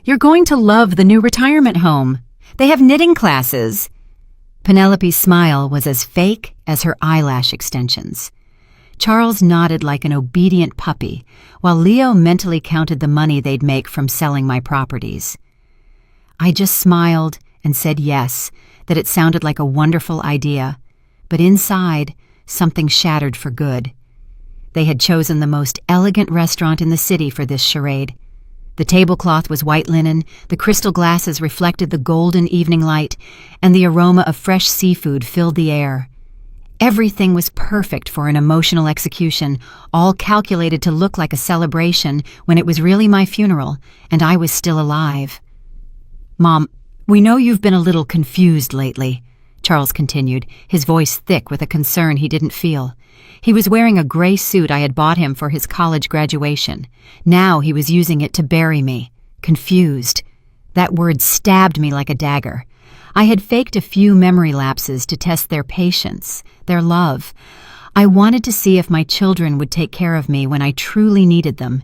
You're going to love the new retirement home. They have knitting classes." Penelope's smile was as fake as her eyelash extensions. Charles nodded like an obedient puppy, while Leo mentally counted the money they'd make from selling my properties. I just smiled and said yes, that it sounded like a wonderful idea, but inside, something shattered for good. They had chosen the most elegant restaurant in the city for this charade. The tablecloth was white linen, the crystal glasses reflected the golden evening light, and the aroma of fresh seafood filled the air. Everything was perfect for an emotional execution, all calculated to look like a celebration when it was really my funeral, and I was still alive. "Mom, we know you've been a little confused lately," Charles continued, his voice thick with a concern he didn't feel. He was wearing a gray suit I had bought him for his college graduation. Now he was using it to bury me. Confused. That word stabbed me like a dagger. I had faked a few memory lapses to test their patience, their love. I wanted to see if my children would take care of me when I truly needed them.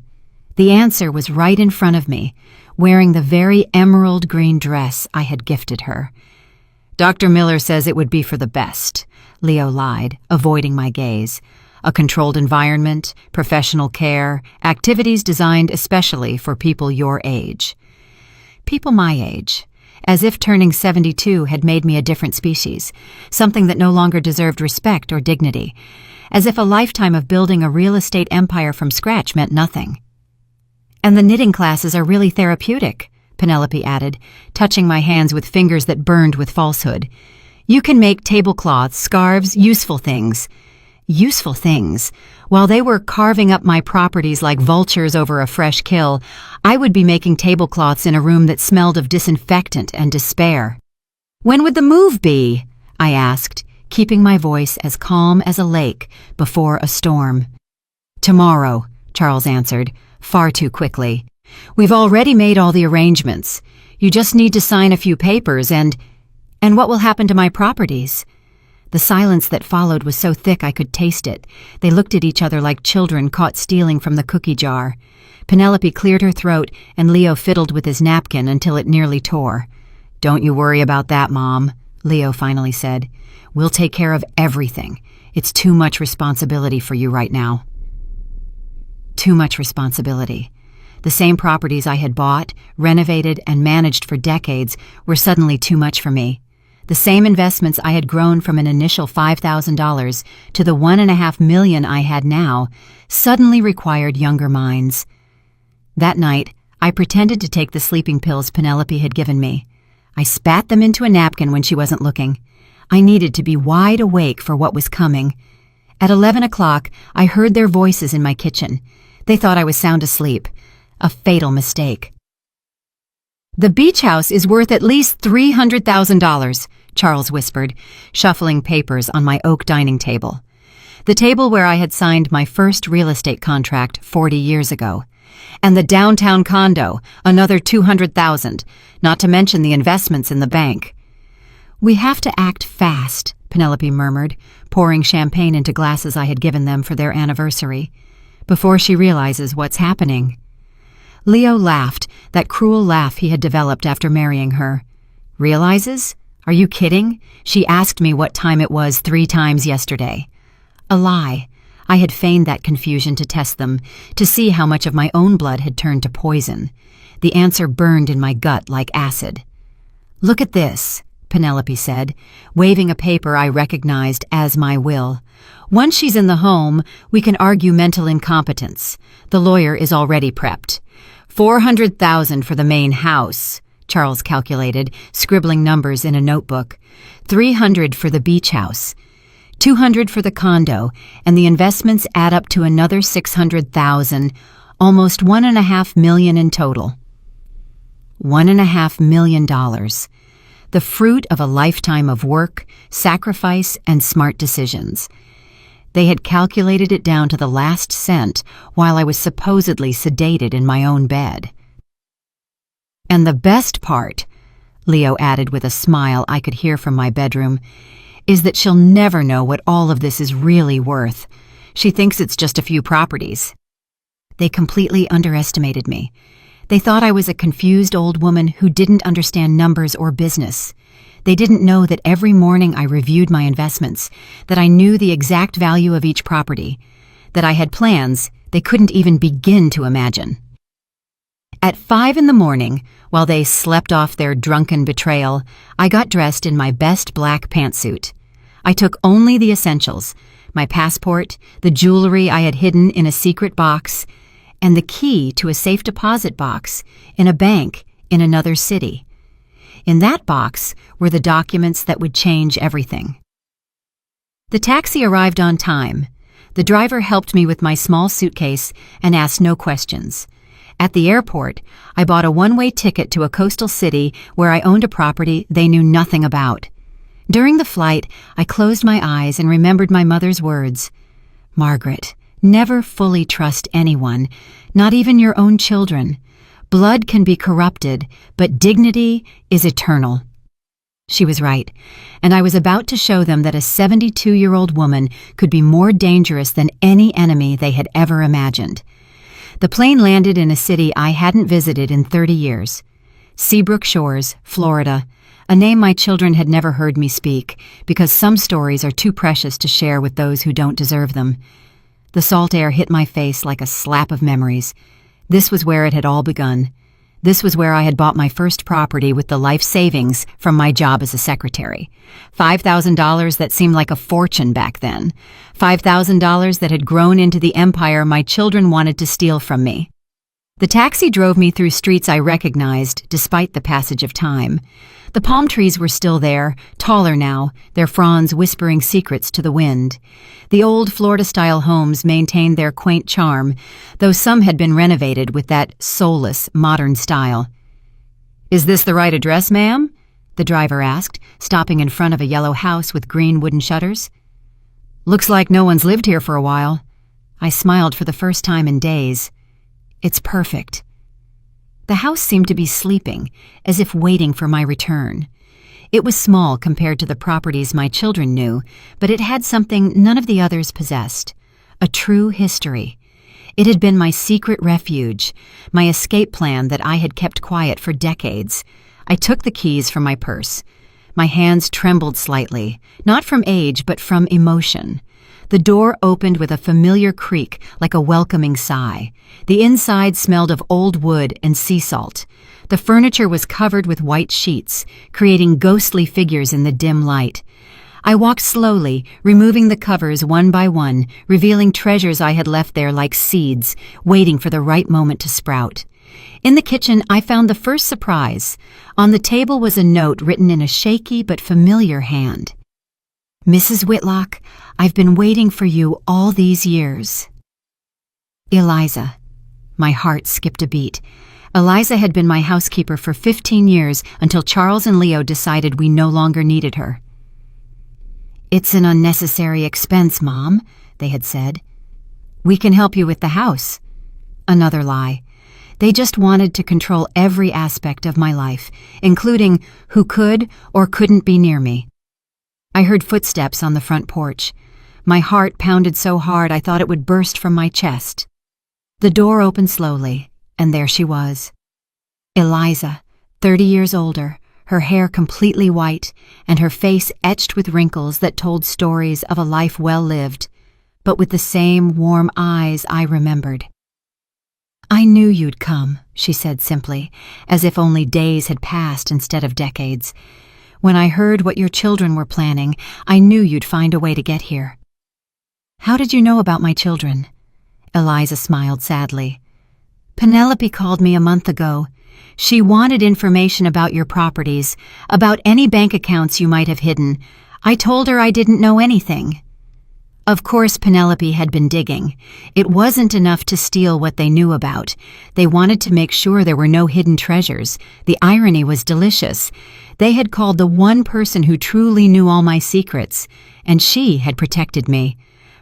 The answer was right in front of me, wearing the very emerald green dress I had gifted her. "Dr. Miller says it would be for the best," Leo lied, avoiding my gaze. "A controlled environment, professional care, activities designed especially for people your age." People my age. As if turning 72 had made me a different species, something that no longer deserved respect or dignity. As if a lifetime of building a real estate empire from scratch meant nothing. "And the knitting classes are really therapeutic," Penelope added, touching my hands with fingers that burned with falsehood. "You can make tablecloths, scarves, useful things." Useful things. While they were carving up my properties like vultures over a fresh kill, I would be making tablecloths in a room that smelled of disinfectant and despair. "When would the move be?" I asked, keeping my voice as calm as a lake before a storm. "Tomorrow," Charles answered, far too quickly. "We've already made all the arrangements. You just need to sign a few papers and what will happen to my properties?" The silence that followed was so thick I could taste it. They looked at each other like children caught stealing from the cookie jar. Penelope cleared her throat, and Leo fiddled with his napkin until it nearly tore. "Don't you worry about that, Mom," Leo finally said. "We'll take care of everything. It's too much responsibility for you right now." Too much responsibility. The same properties I had bought, renovated, and managed for decades were suddenly too much for me. The same investments I had grown from an initial $5,000 to the $1.5 million I had now suddenly required younger minds. That night, I pretended to take the sleeping pills Penelope had given me. I spat them into a napkin when she wasn't looking. I needed to be wide awake for what was coming. At 11 o'clock, I heard their voices in my kitchen. They thought I was sound asleep. A fatal mistake. "The beach house is worth at least $300,000, Charles whispered, shuffling papers on my oak dining table. The table where I had signed my first real estate contract 40 years ago. And the downtown condo, another $200,000, not to mention the investments in the bank. "We have to act fast," Penelope murmured, pouring champagne into glasses I had given them for their anniversary, "before she realizes what's happening." Leo laughed, that cruel laugh he had developed after marrying her. "Realizes? Are you kidding? She asked me what time it was 3 times yesterday." A lie. I had feigned that confusion to test them, to see how much of my own blood had turned to poison. The answer burned in my gut like acid. "Look at this," Penelope said, waving a paper I recognized as my will. "Once she's in the home, we can argue mental incompetence. The lawyer is already prepped. $400,000 for the main house," Charles calculated, scribbling numbers in a notebook. $300 for the beach house. $200 for the condo, and the investments add up to another $600,000, almost $1.5 million in total. $1.5 million. The fruit of a lifetime of work, sacrifice, and smart decisions. They had calculated it down to the last cent while I was supposedly sedated in my own bed. "And the best part," Leo added with a smile I could hear from my bedroom, "is that she'll never know what all of this is really worth. She thinks it's just a few properties." They completely underestimated me. They thought I was a confused old woman who didn't understand numbers or business. They didn't know that every morning I reviewed my investments, that I knew the exact value of each property, that I had plans they couldn't even begin to imagine. At 5 in the morning, while they slept off their drunken betrayal, I got dressed in my best black pantsuit. I took only the essentials: my passport, the jewelry I had hidden in a secret box, and the key to a safe deposit box in a bank in another city. In that box were the documents that would change everything. The taxi arrived on time. The driver helped me with my small suitcase and asked no questions. At the airport, I bought a one-way ticket to a coastal city where I owned a property they knew nothing about. During the flight, I closed my eyes and remembered my mother's words. "Margaret, never fully trust anyone, not even your own children. Blood can be corrupted, but dignity is eternal." She was right, and I was about to show them that a 72-year-old woman could be more dangerous than any enemy they had ever imagined. The plane landed in a city I hadn't visited in 30 years. Seabrook Shores, Florida, a name my children had never heard me speak, because some stories are too precious to share with those who don't deserve them. The salt air hit my face like a slap of memories. This was where it had all begun. This was where I had bought my first property with the life savings from my job as a secretary. $5,000 that seemed like a fortune back then. $5,000 that had grown into the empire my children wanted to steal from me. The taxi drove me through streets I recognized despite the passage of time. The palm trees were still there, taller now, their fronds whispering secrets to the wind. The old Florida-style homes maintained their quaint charm, though some had been renovated with that soulless, modern style. "Is this the right address, ma'am?" the driver asked, stopping in front of a yellow house with green wooden shutters. "Looks like no one's lived here for a while." I smiled for the first time in days. "It's perfect." The house seemed to be sleeping, as if waiting for my return. It was small compared to the properties my children knew, but it had something none of the others possessed: a true history. It had been my secret refuge, my escape plan that I had kept quiet for decades. I took the keys from my purse. My hands trembled slightly, not from age but from emotion. The door opened with a familiar creak, like a welcoming sigh. The inside smelled of old wood and sea salt. The furniture was covered with white sheets, creating ghostly figures in the dim light. I walked slowly, removing the covers one by one, revealing treasures I had left there like seeds, waiting for the right moment to sprout. In the kitchen, I found the first surprise. On the table was a note written in a shaky but familiar hand. "Mrs. Whitlock, I've been waiting for you all these years. Eliza." My heart skipped a beat. Eliza had been my housekeeper for 15 years until Charles and Leo decided we no longer needed her. "It's an unnecessary expense, Mom," they had said. "We can help you with the house." Another lie. They just wanted to control every aspect of my life, including who could or couldn't be near me. I heard footsteps on the front porch. My heart pounded so hard I thought it would burst from my chest. The door opened slowly, and there she was. Eliza, 30 years older, her hair completely white, and her face etched with wrinkles that told stories of a life well lived, but with the same warm eyes I remembered. "I knew you'd come," she said simply, as if only days had passed instead of decades. "When I heard what your children were planning, I knew you'd find a way to get here." "How did you know about my children?" Eliza smiled sadly. "Penelope called me a month ago. She wanted information about your properties, about any bank accounts you might have hidden. I told her I didn't know anything." Of course, Penelope had been digging. It wasn't enough to steal what they knew about. They wanted to make sure there were no hidden treasures. The irony was delicious. They had called the one person who truly knew all my secrets, and she had protected me.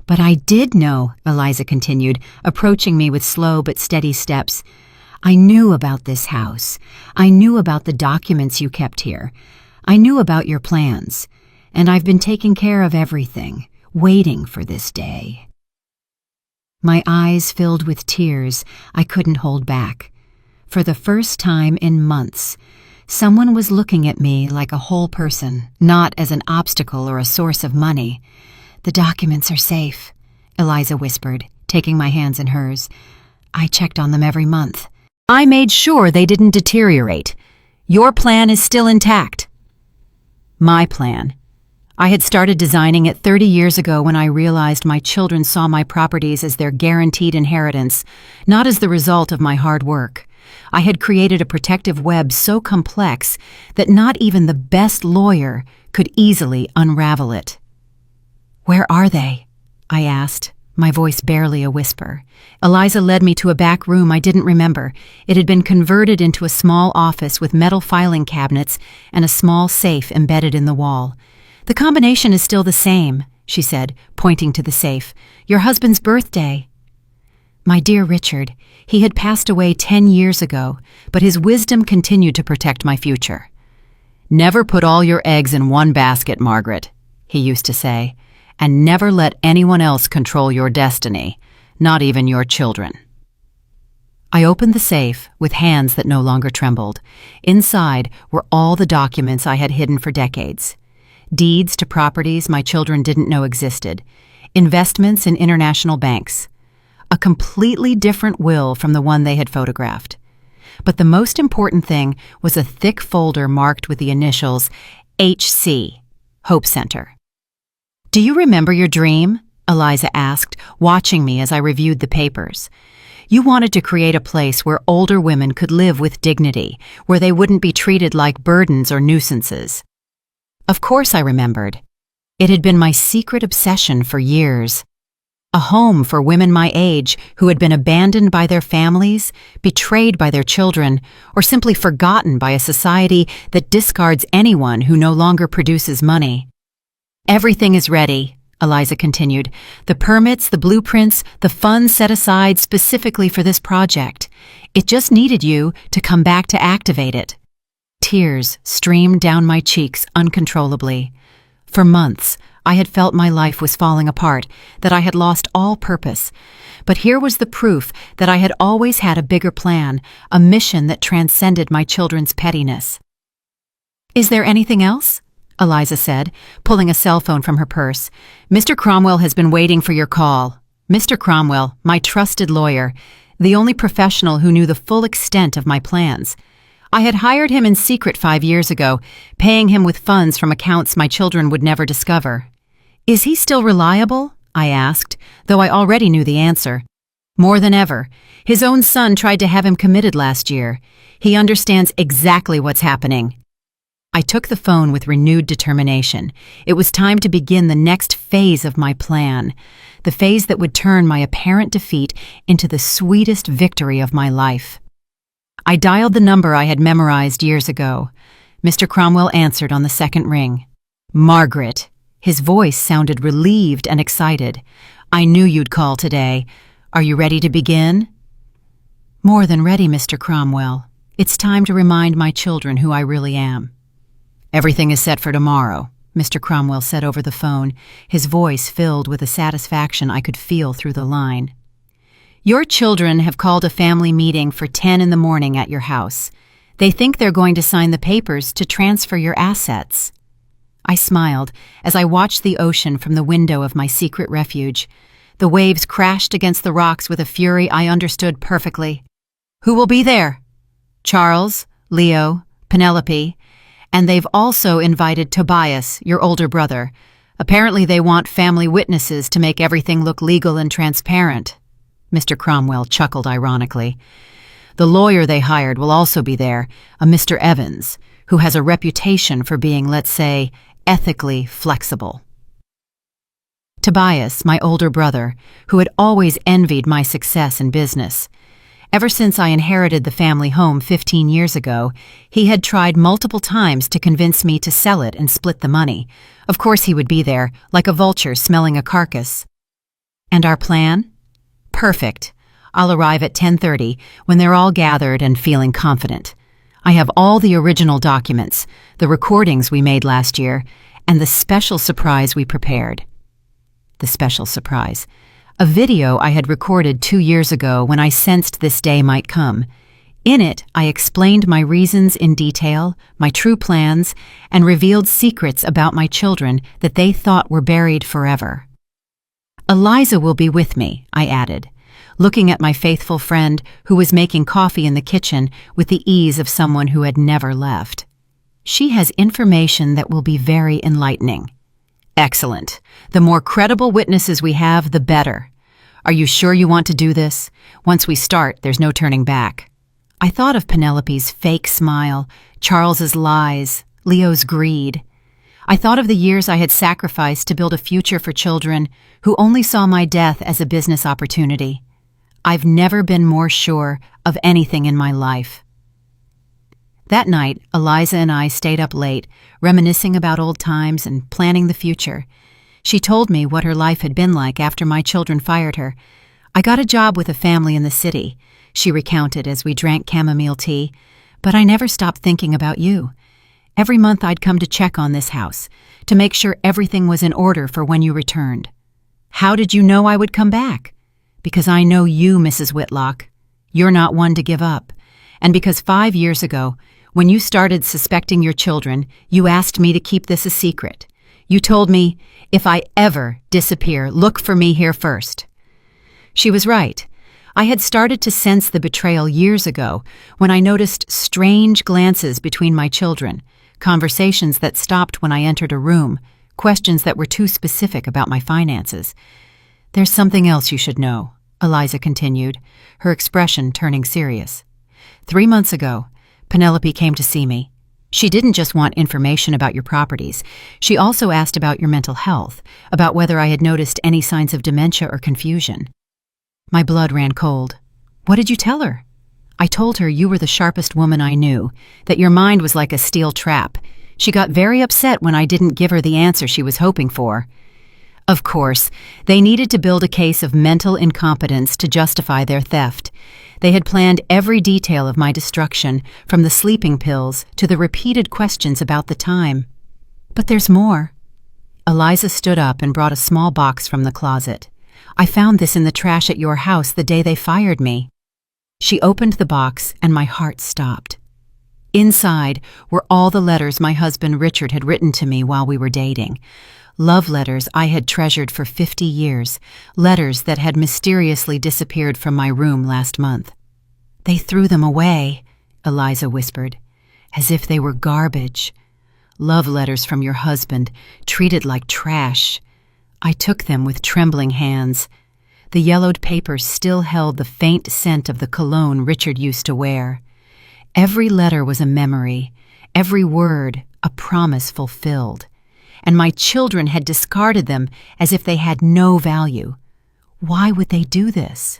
"But I did know," Eliza continued, approaching me with slow but steady steps. "I knew about this house. I knew about the documents you kept here. I knew about your plans. And I've been taking care of everything, waiting for this day." My eyes filled with tears I couldn't hold back. For the first time in months, someone was looking at me like a whole person, not as an obstacle or a source of money. "The documents are safe," Eliza whispered, taking my hands in hers. "I checked on them every month. I made sure they didn't deteriorate. Your plan is still intact." My plan. I had started designing it 30 years ago when I realized my children saw my properties as their guaranteed inheritance, not as the result of my hard work. I had created a protective web so complex that not even the best lawyer could easily unravel it. "Where are they?" I asked, my voice barely a whisper. Eliza led me to a back room I didn't remember. It had been converted into a small office with metal filing cabinets and a small safe embedded in the wall. "The combination is still the same," she said, pointing to the safe. "Your husband's birthday." My dear Richard, he had passed away 10 years ago, but his wisdom continued to protect my future. "Never put all your eggs in one basket, Margaret," he used to say, "and never let anyone else control your destiny, not even your children." I opened the safe with hands that no longer trembled. Inside were all the documents I had hidden for decades. Deeds to properties my children didn't know existed, investments in international banks, a completely different will from the one they had photographed. But the most important thing was a thick folder marked with the initials HC, Hope Center. "Do you remember your dream?" Eliza asked, watching me as I reviewed the papers. "You wanted to create a place where older women could live with dignity, where they wouldn't be treated like burdens or nuisances." Of course I remembered. It had been my secret obsession for years. A home for women my age who had been abandoned by their families, betrayed by their children, or simply forgotten by a society that discards anyone who no longer produces money. "Everything is ready," Eliza continued. "The permits, the blueprints, the funds set aside specifically for this project. It just needed you to come back to activate it." Tears streamed down my cheeks uncontrollably. For months, I had felt my life was falling apart, that I had lost all purpose. But here was the proof that I had always had a bigger plan, a mission that transcended my children's pettiness. "Is there anything else?" Eliza said, pulling a cell phone from her purse. "Mr. Cromwell has been waiting for your call." Mr. Cromwell, my trusted lawyer, the only professional who knew the full extent of my plans. I had hired him in secret 5 years ago, paying him with funds from accounts my children would never discover. "Is he still reliable?" I asked, though I already knew the answer. "More than ever. His own son tried to have him committed last year. He understands exactly what's happening." I took the phone with renewed determination. It was time to begin the next phase of my plan, the phase that would turn my apparent defeat into the sweetest victory of my life. I dialed the number I had memorized years ago. Mr. Cromwell answered on the second ring. "Margaret." His voice sounded relieved and excited. "I knew you'd call today. Are you ready to begin?" "More than ready, Mr. Cromwell. It's time to remind my children who I really am." "Everything is set for tomorrow," Mr. Cromwell said over the phone, his voice filled with a satisfaction I could feel through the line. "Your children have called a family meeting for 10 in the morning at your house. They think they're going to sign the papers to transfer your assets." I smiled as I watched the ocean from the window of my secret refuge. The waves crashed against the rocks with a fury I understood perfectly. "Who will be there?" "Charles, Leo, Penelope, and they've also invited Tobias, your older brother. Apparently they want family witnesses to make everything look legal and transparent." Mr. Cromwell chuckled ironically. "The lawyer they hired will also be there, a Mr. Evans, who has a reputation for being, let's say, ethically flexible." Tobias, my older brother, who had always envied my success in business. Ever since I inherited the family home 15 years ago, he had tried multiple times to convince me to sell it and split the money. Of course he would be there, like a vulture smelling a carcass. "And our plan?" "Perfect. I'll arrive at 10:30 when they're all gathered and feeling confident. I have all the original documents, the recordings we made last year, and the special surprise we prepared." The special surprise. A video I had recorded 2 years ago when I sensed this day might come. In it, I explained my reasons in detail, my true plans, and revealed secrets about my children that they thought were buried forever. "Eliza will be with me," I added, looking at my faithful friend who was making coffee in the kitchen with the ease of someone who had never left. "She has information that will be very enlightening." "Excellent. The more credible witnesses we have, the better. Are you sure you want to do this? Once we start, there's no turning back." I thought of Penelope's fake smile, Charles's lies, Leo's greed. I thought of the years I had sacrificed to build a future for children who only saw my death as a business opportunity. I've never been more sure of anything in my life. That night, Eliza and I stayed up late, reminiscing about old times and planning the future. She told me what her life had been like after my children fired her. "I got a job with a family in the city," she recounted as we drank chamomile tea, "but I never stopped thinking about you. Every month I'd come to check on this house, to make sure everything was in order for when you returned." "How did you know I would come back?" "Because I know you, Mrs. Whitlock. You're not one to give up. And because 5 years ago, when you started suspecting your children, you asked me to keep this a secret. You told me, if I ever disappear, look for me here first." She was right. I had started to sense the betrayal years ago when I noticed strange glances between my children, conversations that stopped when I entered a room, questions that were too specific about my finances. "There's something else you should know," Eliza continued, her expression turning serious. 3 months ago, Penelope came to see me. She didn't just want information about your properties. She also asked about your mental health, about whether I had noticed any signs of dementia or confusion. My blood ran cold. "What did you tell her?" "I told her you were the sharpest woman I knew, that your mind was like a steel trap. She got very upset when I didn't give her the answer she was hoping for." Of course, they needed to build a case of mental incompetence to justify their theft. They had planned every detail of my destruction, from the sleeping pills to the repeated questions about the time. "But there's more." Eliza stood up and brought a small box from the closet. "I found this in the trash at your house the day they fired me." She opened the box and my heart stopped. Inside were all the letters my husband Richard had written to me while we were dating. Love letters I had treasured for 50 years, letters that had mysteriously disappeared from my room last month. "They threw them away," Eliza whispered, "as if they were garbage. Love letters from your husband, treated like trash." I took them with trembling hands. The yellowed paper still held the faint scent of the cologne Richard used to wear. Every letter was a memory, every word a promise fulfilled. And my children had discarded them as if they had no value. Why would they do this?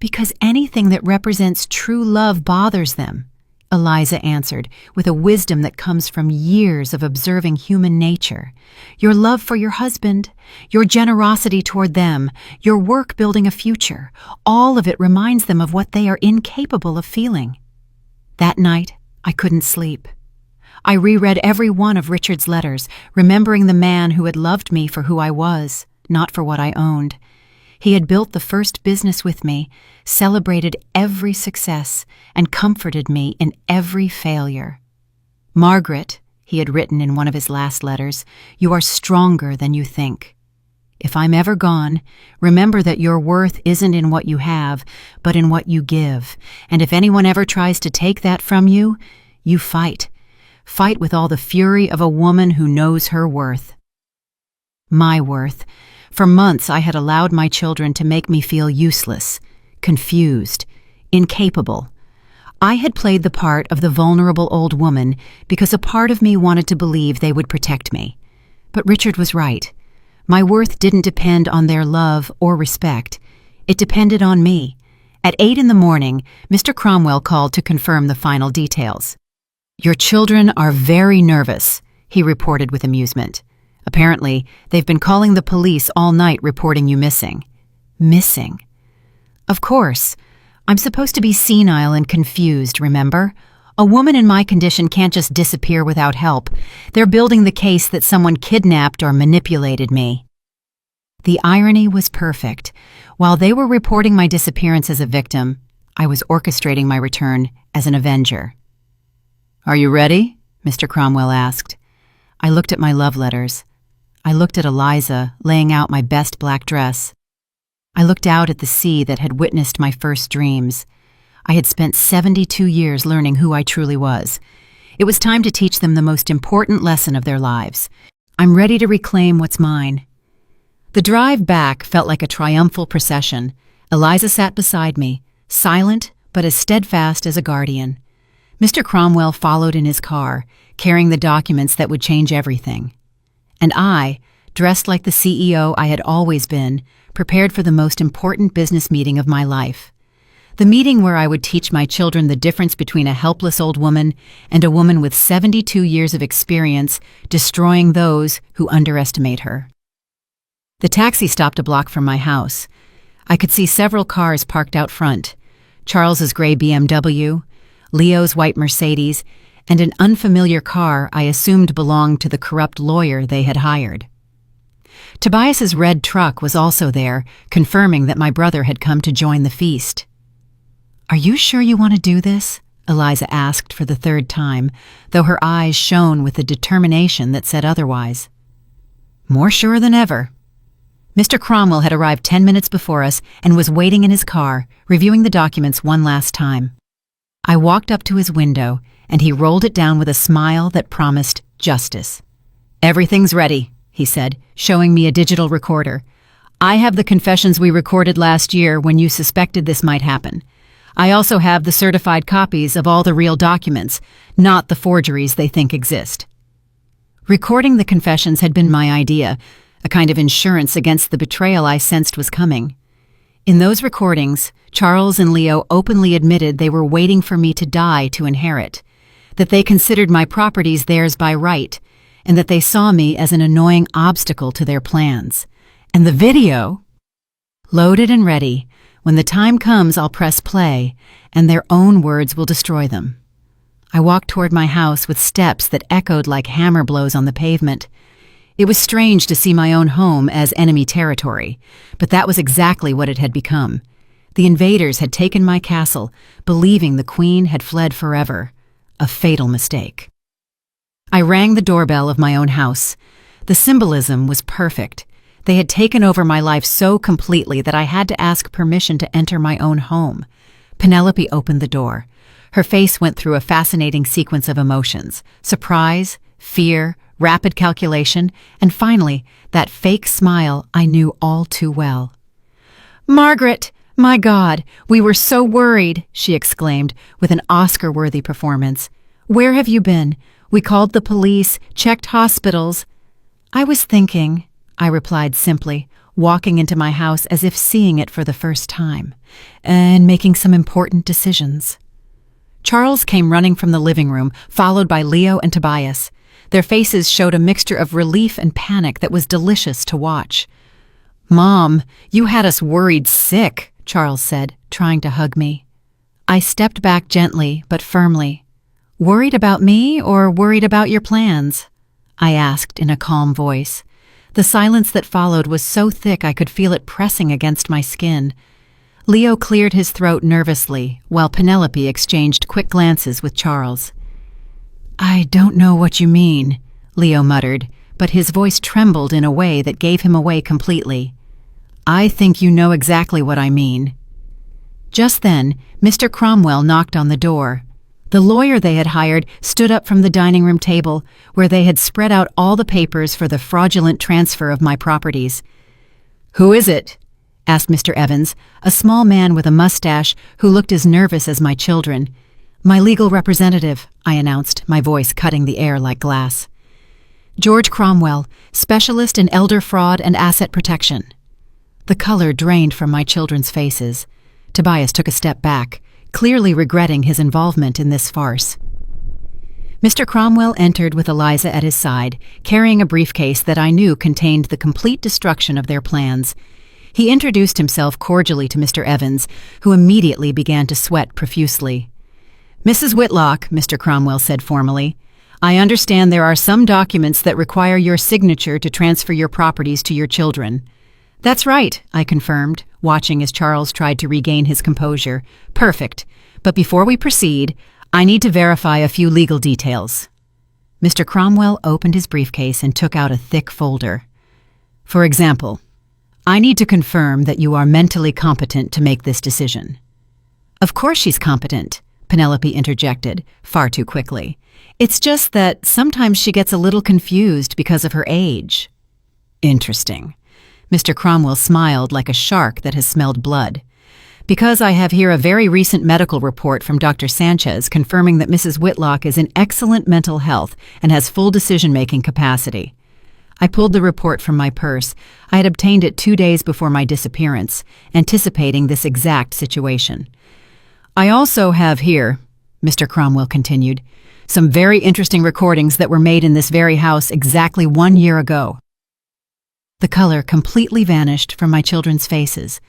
"Because anything that represents true love bothers them," Eliza answered, with a wisdom that comes from years of observing human nature. "Your love for your husband, your generosity toward them, your work building a future, all of it reminds them of what they are incapable of feeling." That night, I couldn't sleep. I reread every one of Richard's letters, remembering the man who had loved me for who I was, not for what I owned. He had built the first business with me, celebrated every success, and comforted me in every failure. "Margaret," he had written in one of his last letters, "you are stronger than you think. If I'm ever gone, remember that your worth isn't in what you have, but in what you give. And if anyone ever tries to take that from you, you fight. Fight with all the fury of a woman who knows her worth." My worth. For months I had allowed my children to make me feel useless, confused, incapable. I had played the part of the vulnerable old woman because a part of me wanted to believe they would protect me. But Richard was right. My worth didn't depend on their love or respect. It depended on me. At 8 in the morning, Mr. Cromwell called to confirm the final details. "Your children are very nervous," he reported with amusement. "Apparently, they've been calling the police all night reporting you missing." Missing? Of course. I'm supposed to be senile and confused, remember? A woman in my condition can't just disappear without help. They're building the case that someone kidnapped or manipulated me. The irony was perfect. While they were reporting my disappearance as a victim, I was orchestrating my return as an avenger. "Are you ready?" Mr. Cromwell asked. I looked at my love letters. I looked at Eliza laying out my best black dress. I looked out at the sea that had witnessed my first dreams. I had spent 72 years learning who I truly was. It was time to teach them the most important lesson of their lives. I'm ready to reclaim what's mine. The drive back felt like a triumphal procession. Eliza sat beside me, silent but as steadfast as a guardian. Mr. Cromwell followed in his car, carrying the documents that would change everything. And I, dressed like the CEO I had always been, prepared for the most important business meeting of my life. The meeting where I would teach my children the difference between a helpless old woman and a woman with 72 years of experience destroying those who underestimate her. The taxi stopped a block from my house. I could see several cars parked out front: Charles's gray BMW, Leo's white Mercedes, and an unfamiliar car I assumed belonged to the corrupt lawyer they had hired. Tobias's red truck was also there, confirming that my brother had come to join the feast. "Are you sure you want to do this?" Eliza asked for the third time, though her eyes shone with a determination that said otherwise. "More sure than ever." Mr. Cromwell had arrived 10 minutes before us and was waiting in his car, reviewing the documents one last time. I walked up to his window, and he rolled it down with a smile that promised justice. "Everything's ready," he said, showing me a digital recorder. "I have the confessions we recorded last year when you suspected this might happen. I also have the certified copies of all the real documents, not the forgeries they think exist." Recording the confessions had been my idea, a kind of insurance against the betrayal I sensed was coming. In those recordings, Charles and Leo openly admitted they were waiting for me to die to inherit, that they considered my properties theirs by right, and that they saw me as an annoying obstacle to their plans. And the video? Loaded and ready. When the time comes, I'll press play, and their own words will destroy them. I walked toward my house with steps that echoed like hammer blows on the pavement. It was strange to see my own home as enemy territory, but that was exactly what it had become. The invaders had taken my castle, believing the queen had fled forever. A fatal mistake. I rang the doorbell of my own house. The symbolism was perfect. They had taken over my life so completely that I had to ask permission to enter my own home. Penelope opened the door. Her face went through a fascinating sequence of emotions: surprise, fear, rapid calculation, and finally, that fake smile I knew all too well. "Margaret! My God, we were so worried," she exclaimed with an Oscar-worthy performance. "Where have you been? We called the police, checked hospitals." "I was thinking," I replied simply, walking into my house as if seeing it for the first time, "and making some important decisions." Charles came running from the living room, followed by Leo and Tobias. Their faces showed a mixture of relief and panic that was delicious to watch. "Mom, you had us worried sick," Charles said, trying to hug me. I stepped back gently but firmly. "Worried about me or worried about your plans?" I asked in a calm voice. The silence that followed was so thick I could feel it pressing against my skin. Leo cleared his throat nervously, while Penelope exchanged quick glances with Charles. "I don't know what you mean," Leo muttered, but his voice trembled in a way that gave him away completely. "I think you know exactly what I mean." Just then, Mr. Cromwell knocked on the door. The lawyer they had hired stood up from the dining room table, where they had spread out all the papers for the fraudulent transfer of my properties. "Who is it?" asked Mr. Evans, a small man with a mustache who looked as nervous as my children. "My legal representative," I announced, my voice cutting the air like glass. "George Cromwell, specialist in elder fraud and asset protection." The color drained from my children's faces. Tobias took a step back, clearly regretting his involvement in this farce. Mr. Cromwell entered with Eliza at his side, carrying a briefcase that I knew contained the complete destruction of their plans. He introduced himself cordially to Mr. Evans, who immediately began to sweat profusely. "Mrs. Whitlock," Mr. Cromwell said formally, "I understand there are some documents that require your signature to transfer your properties to your children. That's right, I confirmed, watching as Charles tried to regain his composure. Perfect. But before we proceed, I need to verify a few legal details. Mr. Cromwell opened his briefcase and took out a thick folder. For example, I need to confirm that you are mentally competent to make this decision. Of course she's competent, Penelope interjected, far too quickly. It's just that sometimes she gets a little confused because of her age. Interesting. Mr. Cromwell smiled like a shark that has smelled blood. Because I have here a very recent medical report from Dr. Sanchez confirming that Mrs. Whitlock is in excellent mental health and has full decision-making capacity. I pulled the report from my purse. I had obtained it 2 days before my disappearance, anticipating this exact situation. I also have here, Mr. Cromwell continued, some very interesting recordings that were made in this very house exactly 1 year ago. The color completely vanished from my children's faces.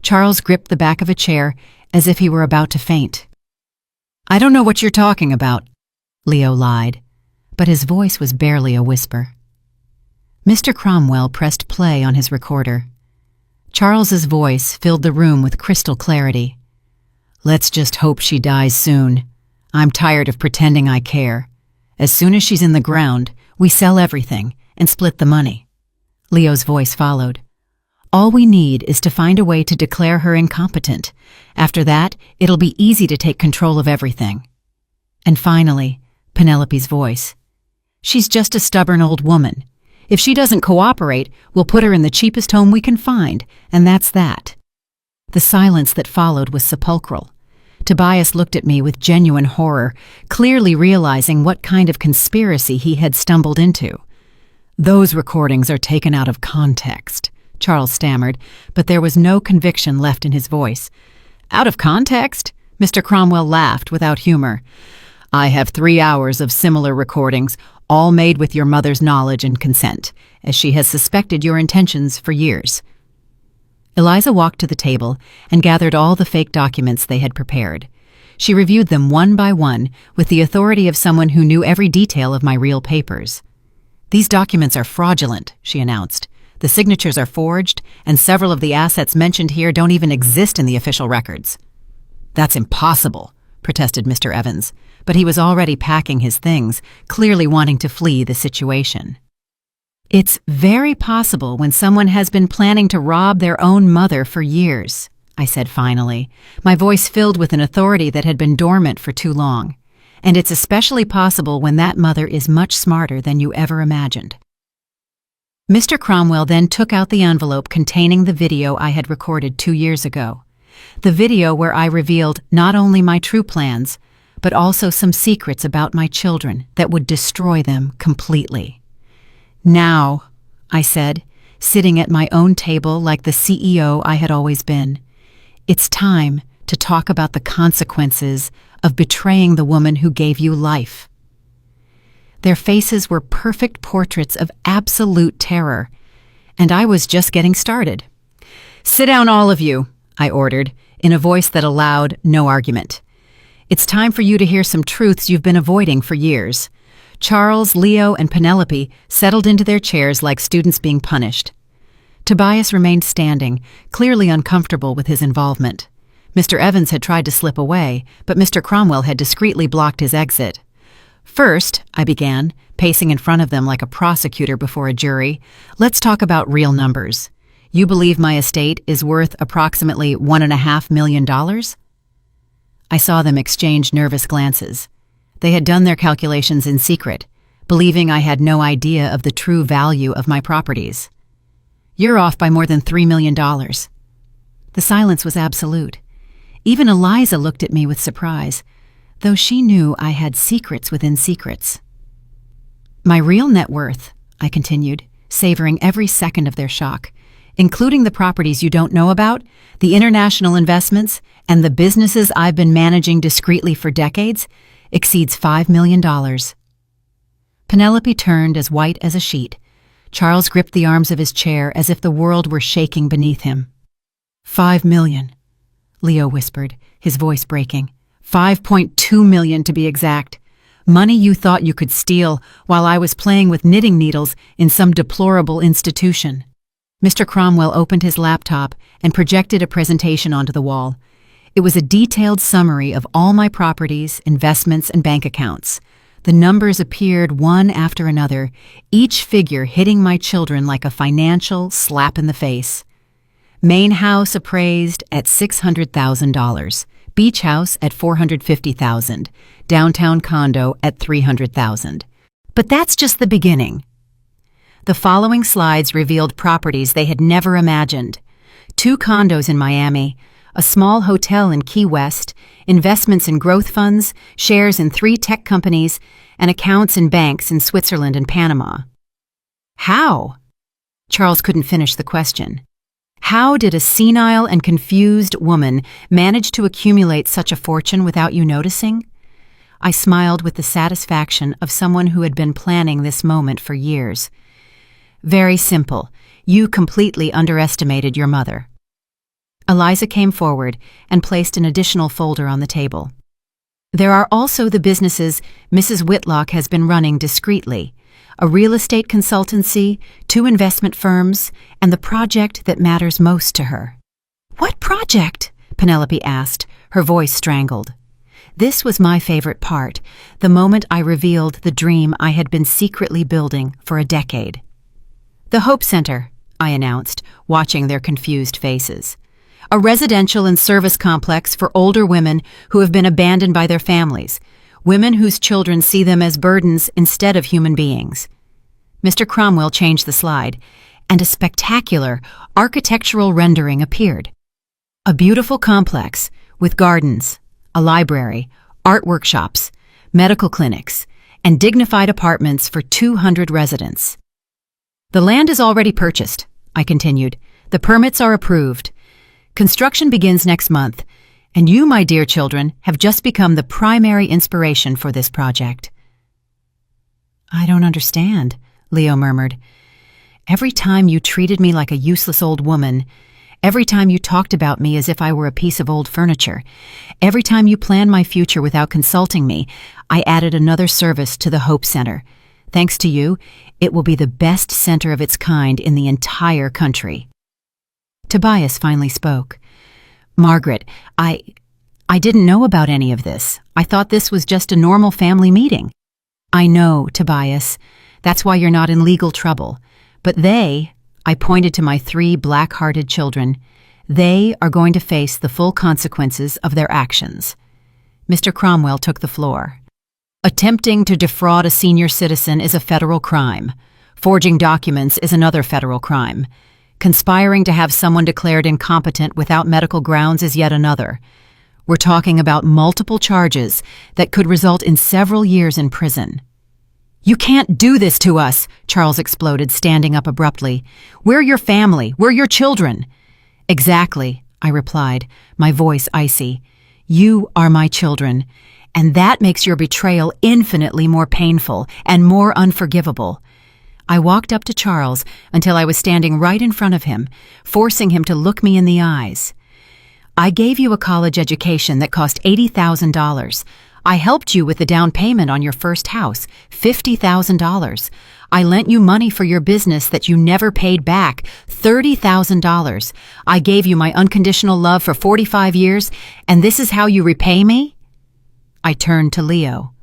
Charles gripped the back of a chair as if he were about to faint. I don't know what you're talking about, Leo lied, but his voice was barely a whisper. Mr. Cromwell pressed play on his recorder. Charles's voice filled the room with crystal clarity. Let's just hope she dies soon. I'm tired of pretending I care. As soon as she's in the ground, we sell everything and split the money. Leo's voice followed. All we need is to find a way to declare her incompetent. After that, it'll be easy to take control of everything. And finally, Penelope's voice. She's just a stubborn old woman. If she doesn't cooperate, we'll put her in the cheapest home we can find, and that's that. The silence that followed was sepulchral. Tobias looked at me with genuine horror, clearly realizing what kind of conspiracy he had stumbled into. Those recordings are taken out of context, Charles stammered, but there was no conviction left in his voice. Out of context? Mr. Cromwell laughed without humor. I have 3 hours of similar recordings, all made with your mother's knowledge and consent, as she has suspected your intentions for years. Eliza walked to the table and gathered all the fake documents they had prepared. She reviewed them one by one with the authority of someone who knew every detail of my real papers. These documents are fraudulent, she announced. The signatures are forged, and several of the assets mentioned here don't even exist in the official records. That's impossible, protested Mr. Evans, but he was already packing his things, clearly wanting to flee the situation. It's very possible when someone has been planning to rob their own mother for years, I said finally, my voice filled with an authority that had been dormant for too long. And it's especially possible when that mother is much smarter than you ever imagined. Mr. Cromwell then took out the envelope containing the video I had recorded 2 years ago. The video where I revealed not only my true plans, but also some secrets about my children that would destroy them completely. Now, I said, sitting at my own table like the CEO I had always been, it's time to talk about the consequences of betraying the woman who gave you life. Their faces were perfect portraits of absolute terror, and I was just getting started. Sit down, all of you, I ordered, in a voice that allowed no argument. It's time for you to hear some truths you've been avoiding for years. Charles, Leo, and Penelope settled into their chairs like students being punished. Tobias remained standing, clearly uncomfortable with his involvement. Mr. Evans had tried to slip away, but Mr. Cromwell had discreetly blocked his exit. First, I began, pacing in front of them like a prosecutor before a jury, let's talk about real numbers. You believe my estate is worth approximately $1.5 million? I saw them exchange nervous glances. They had done their calculations in secret, believing I had no idea of the true value of my properties. You're off by more than $3 million. The silence was absolute. Even Eliza looked at me with surprise, though she knew I had secrets within secrets. My real net worth, I continued, savoring every second of their shock, including the properties you don't know about, the international investments, and the businesses I've been managing discreetly for decades, exceeds $5 million. Penelope turned as white as a sheet. Charles gripped the arms of his chair as if the world were shaking beneath him. $5 million, Leo whispered, his voice breaking. $5.2 million to be exact. Money you thought you could steal while I was playing with knitting needles in some deplorable institution. Mr. Cromwell opened his laptop and projected a presentation onto the wall. It was a detailed summary of all my properties, investments, and bank accounts. The numbers appeared one after another, each figure hitting my children like a financial slap in the face. Main house appraised at $600,000, beach house at $450,000, downtown condo at $300,000. But that's just the beginning. The following slides revealed properties they had never imagined. 2 condos in Miami, a small hotel in Key West, investments in growth funds, shares in 3 tech companies, and accounts in banks in Switzerland and Panama. How? Charles couldn't finish the question. How did a senile and confused woman manage to accumulate such a fortune without you noticing? I smiled with the satisfaction of someone who had been planning this moment for years. Very simple. You completely underestimated your mother. Eliza came forward and placed an additional folder on the table. There are also the businesses Mrs. Whitlock has been running discreetly, a real estate consultancy, 2 investment firms, and the project that matters most to her. What project? Penelope asked, her voice strangled. This was my favorite part, the moment I revealed the dream I had been secretly building for a decade. The Hope Center, I announced, watching their confused faces. A residential and service complex for older women who have been abandoned by their families, women whose children see them as burdens instead of human beings. Mr. Cromwell changed the slide, and a spectacular architectural rendering appeared. A beautiful complex with gardens, a library, art workshops, medical clinics, and dignified apartments for 200 residents. The land is already purchased, I continued. The permits are approved. Construction begins next month, and you, my dear children, have just become the primary inspiration for this project. I don't understand, Leo murmured. Every time you treated me like a useless old woman, every time you talked about me as if I were a piece of old furniture, every time you planned my future without consulting me, I added another service to the Hope Center. Thanks to you, it will be the best center of its kind in the entire country. Tobias finally spoke. Margaret, I didn't know about any of this. I thought this was just a normal family meeting. I know, Tobias. That's why you're not in legal trouble. But I pointed to my 3 black-hearted children, they are going to face the full consequences of their actions. Mr. Cromwell took the floor. Attempting to defraud a senior citizen is a federal crime. Forging documents is another federal crime. Conspiring to have someone declared incompetent without medical grounds is yet another. We're talking about multiple charges that could result in several years in prison. You can't do this to us, Charles exploded, standing up abruptly. We're your family. We're your children. Exactly, I replied, my voice icy. You are my children, and that makes your betrayal infinitely more painful and more unforgivable. I walked up to Charles until I was standing right in front of him, forcing him to look me in the eyes. I gave you a college education that cost $80,000. I helped you with the down payment on your first house, $50,000. I lent you money for your business that you never paid back, $30,000. I gave you my unconditional love for 45 years, and this is how you repay me? I turned to Leo.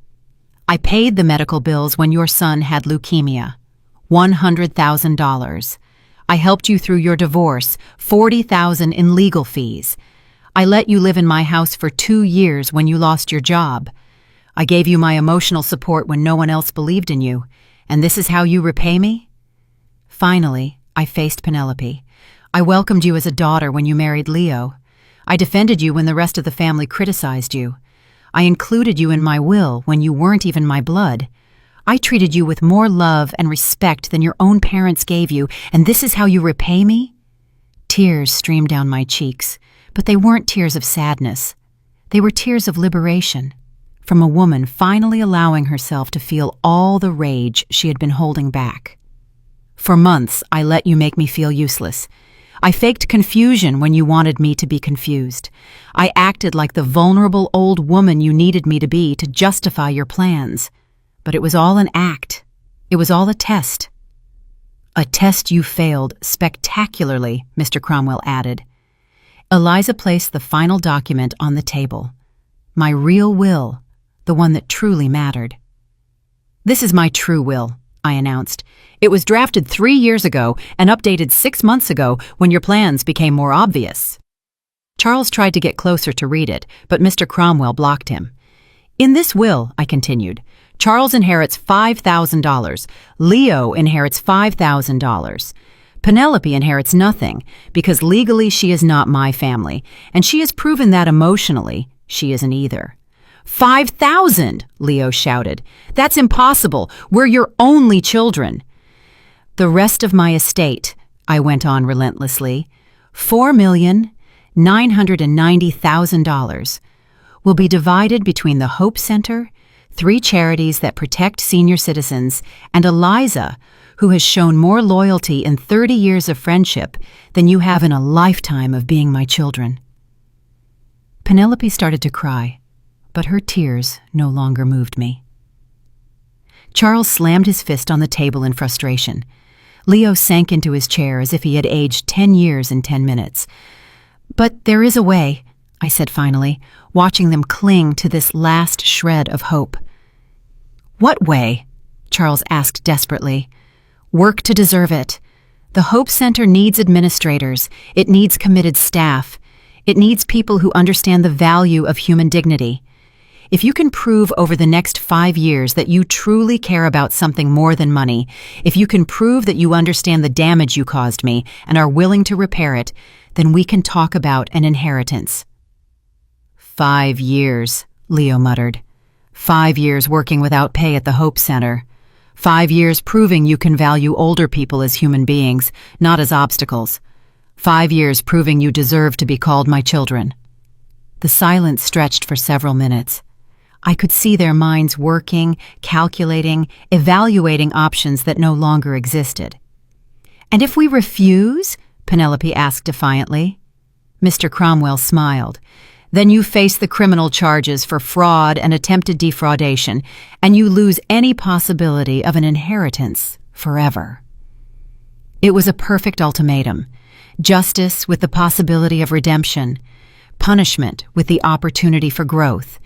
I paid the medical bills when your son had leukemia, $100,000. I helped you through your divorce, $40,000 in legal fees. I let you live in my house for 2 years when you lost your job. I gave you my emotional support when no one else believed in you, and this is how you repay me? Finally, I faced Penelope. I welcomed you as a daughter when you married Leo. I defended you when the rest of the family criticized you. I included you in my will when you weren't even my blood. I treated you with more love and respect than your own parents gave you, and this is how you repay me? Tears streamed down my cheeks. But they weren't tears of sadness. They were tears of liberation, from a woman finally allowing herself to feel all the rage she had been holding back. For months, I let you make me feel useless. I faked confusion when you wanted me to be confused. I acted like the vulnerable old woman you needed me to be to justify your plans. But it was all an act. It was all a test. A test you failed spectacularly, Mr. Cromwell added. Eliza placed the final document on the table. My real will, the one that truly mattered. This is my true will, I announced. It was drafted 3 years ago and updated 6 months ago when your plans became more obvious. Charles tried to get closer to read it, but Mr. Cromwell blocked him. In this will, I continued, Charles inherits $5,000. Leo inherits $5,000. Penelope inherits nothing because legally she is not my family, and she has proven that emotionally she isn't either. 5,000, Leo shouted. That's impossible. We're your only children. The rest of my estate, I went on relentlessly, $4,990,000, will be divided between the Hope Center, 3 charities that protect senior citizens, and Eliza, who has shown more loyalty in 30 years of friendship than you have in a lifetime of being my children. Penelope started to cry, but her tears no longer moved me. Charles slammed his fist on the table in frustration. Leo sank into his chair as if he had aged 10 years in 10 minutes. But there is a way, I said finally, watching them cling to this last shred of hope. What way? Charles asked desperately. Work to deserve it. The Hope Center needs administrators. It needs committed staff. It needs people who understand the value of human dignity. If you can prove over the next 5 years that you truly care about something more than money, if you can prove that you understand the damage you caused me and are willing to repair it, then we can talk about an inheritance. 5 years, Leo muttered. 5 years working without pay at the Hope Center. 5 years proving you can value older people as human beings, not as obstacles. 5 years proving you deserve to be called my children. The silence stretched for several minutes. I could see their minds working, calculating, evaluating options that no longer existed. And if we refuse? Penelope asked defiantly. Mr. Cromwell smiled. Then you face the criminal charges for fraud and attempted defraudation, and you lose any possibility of an inheritance forever. It was a perfect ultimatum. Justice with the possibility of redemption. Punishment with the opportunity for growth.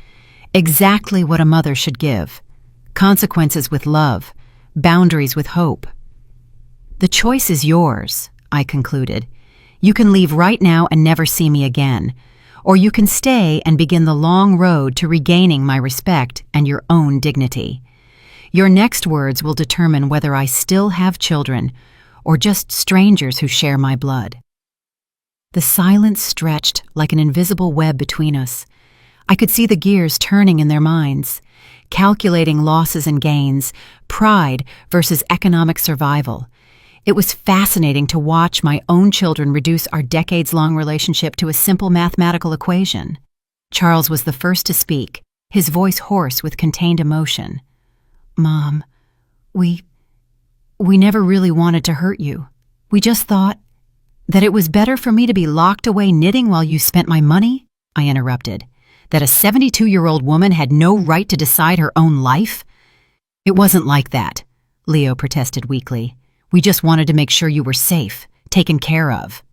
Exactly what a mother should give. Consequences with love. Boundaries with hope. The choice is yours, I concluded. You can leave right now and never see me again. Or you can stay and begin the long road to regaining my respect and your own dignity. Your next words will determine whether I still have children or just strangers who share my blood. The silence stretched like an invisible web between us. I could see the gears turning in their minds, calculating losses and gains, pride versus economic survival. It was fascinating to watch my own children reduce our decades-long relationship to a simple mathematical equation. Charles was the first to speak, his voice hoarse with contained emotion. Mom, we never really wanted to hurt you. We just thought that it was better for me to be locked away knitting while you spent my money, I interrupted. That a 72-year-old woman had no right to decide her own life? It wasn't like that, Leo protested weakly. We just wanted to make sure you were safe, taken care of.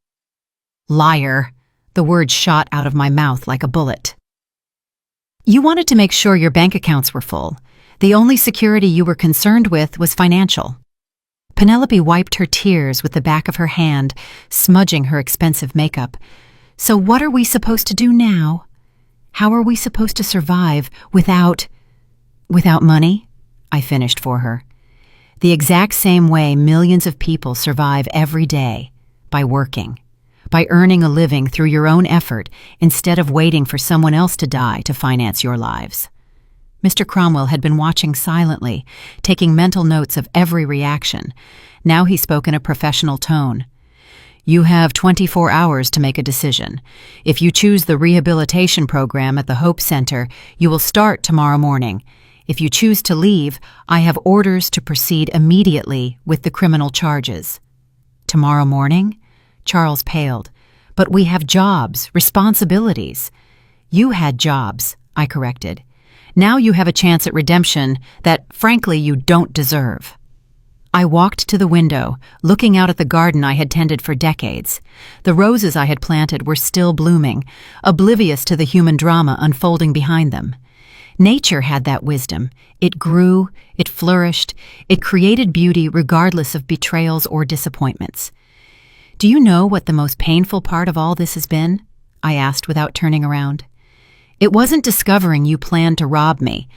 Liar, the words shot out of my mouth like a bullet. You wanted to make sure your bank accounts were full. The only security you were concerned with was financial. Penelope wiped her tears with the back of her hand, smudging her expensive makeup. So what are we supposed to do now? How are we supposed to survive without money? I finished for her. The exact same way millions of people survive every day, by working, by earning a living through your own effort instead of waiting for someone else to die to finance your lives. Mr. Cromwell had been watching silently, taking mental notes of every reaction. Now he spoke in a professional tone. You have 24 hours to make a decision. If you choose the rehabilitation program at the Hope Center, you will start tomorrow morning. If you choose to leave, I have orders to proceed immediately with the criminal charges. Tomorrow morning? Charles paled. But we have jobs, responsibilities. You had jobs, I corrected. Now you have a chance at redemption that, frankly, you don't deserve. I walked to the window, looking out at the garden I had tended for decades. The roses I had planted were still blooming, oblivious to the human drama unfolding behind them. Nature had that wisdom. It grew, it flourished, it created beauty regardless of betrayals or disappointments. "Do you know what the most painful part of all this has been?" I asked without turning around. "It wasn't discovering you planned to rob me.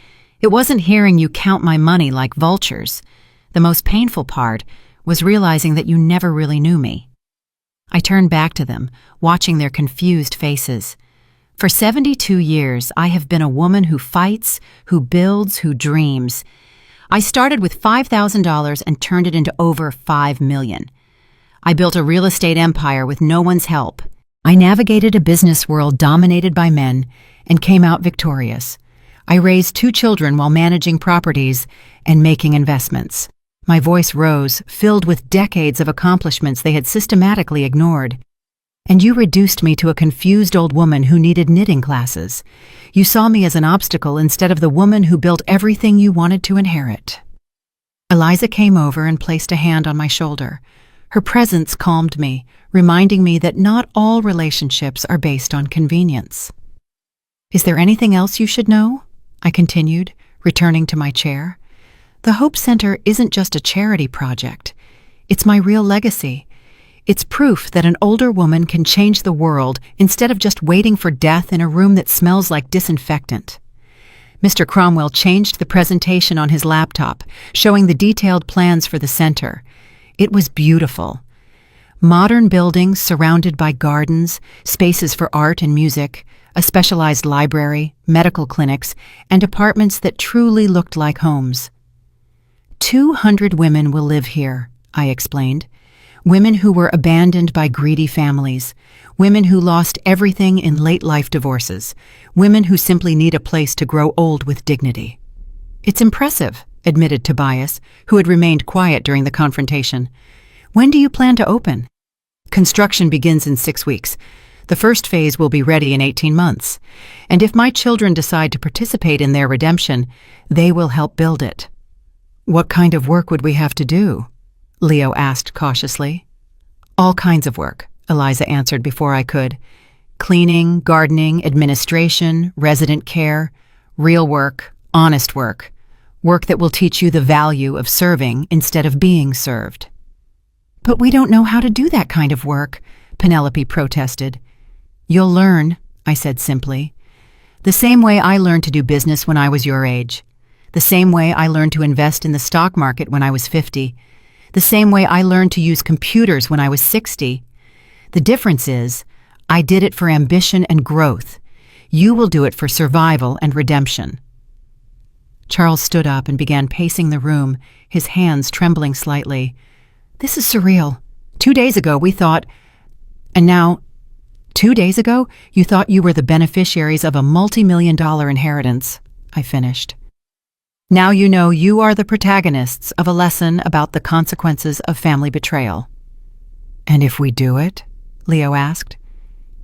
It wasn't hearing you count my money like vultures. The most painful part was realizing that you never really knew me." I turned back to them, watching their confused faces. For 72 years, I have been a woman who fights, who builds, who dreams. I started with $5,000 and turned it into over $5 million. I built a real estate empire with no one's help. I navigated a business world dominated by men and came out victorious. I raised 2 children while managing properties and making investments. My voice rose, filled with decades of accomplishments they had systematically ignored. "And you reduced me to a confused old woman who needed knitting classes. You saw me as an obstacle instead of the woman who built everything you wanted to inherit." Eliza came over and placed a hand on my shoulder. Her presence calmed me, reminding me that not all relationships are based on convenience. "Is there anything else you should know?" I continued, returning to my chair. "The Hope Center isn't just a charity project. It's my real legacy. It's proof that an older woman can change the world instead of just waiting for death in a room that smells like disinfectant." Mr. Cromwell changed the presentation on his laptop, showing the detailed plans for the center. It was beautiful. Modern buildings surrounded by gardens, spaces for art and music, a specialized library, medical clinics, and apartments that truly looked like homes. 200 women will live here, I explained. Women who were abandoned by greedy families, women who lost everything in late-life divorces, women who simply need a place to grow old with dignity. "It's impressive," admitted Tobias, who had remained quiet during the confrontation. "When do you plan to open?" "Construction begins in 6 weeks. The first phase will be ready in 18 months. And if my children decide to participate in their redemption, they will help build it." "What kind of work would we have to do?" Leo asked cautiously. "All kinds of work," Eliza answered before I could. "Cleaning, gardening, administration, resident care, real work, honest work. Work that will teach you the value of serving instead of being served." "But we don't know how to do that kind of work," Penelope protested. "You'll learn," I said simply. "The same way I learned to do business when I was your age. The same way I learned to invest in the stock market when I was 50. The same way I learned to use computers when I was 60. The difference is, I did it for ambition and growth. You will do it for survival and redemption." Charles stood up and began pacing the room, his hands trembling slightly. "This is surreal. 2 days ago we thought, and now, 2 days ago you thought you were the beneficiaries of a multi-million-dollar inheritance," I finished. "Now you know you are the protagonists of a lesson about the consequences of family betrayal." "And if we do it?" Leo asked.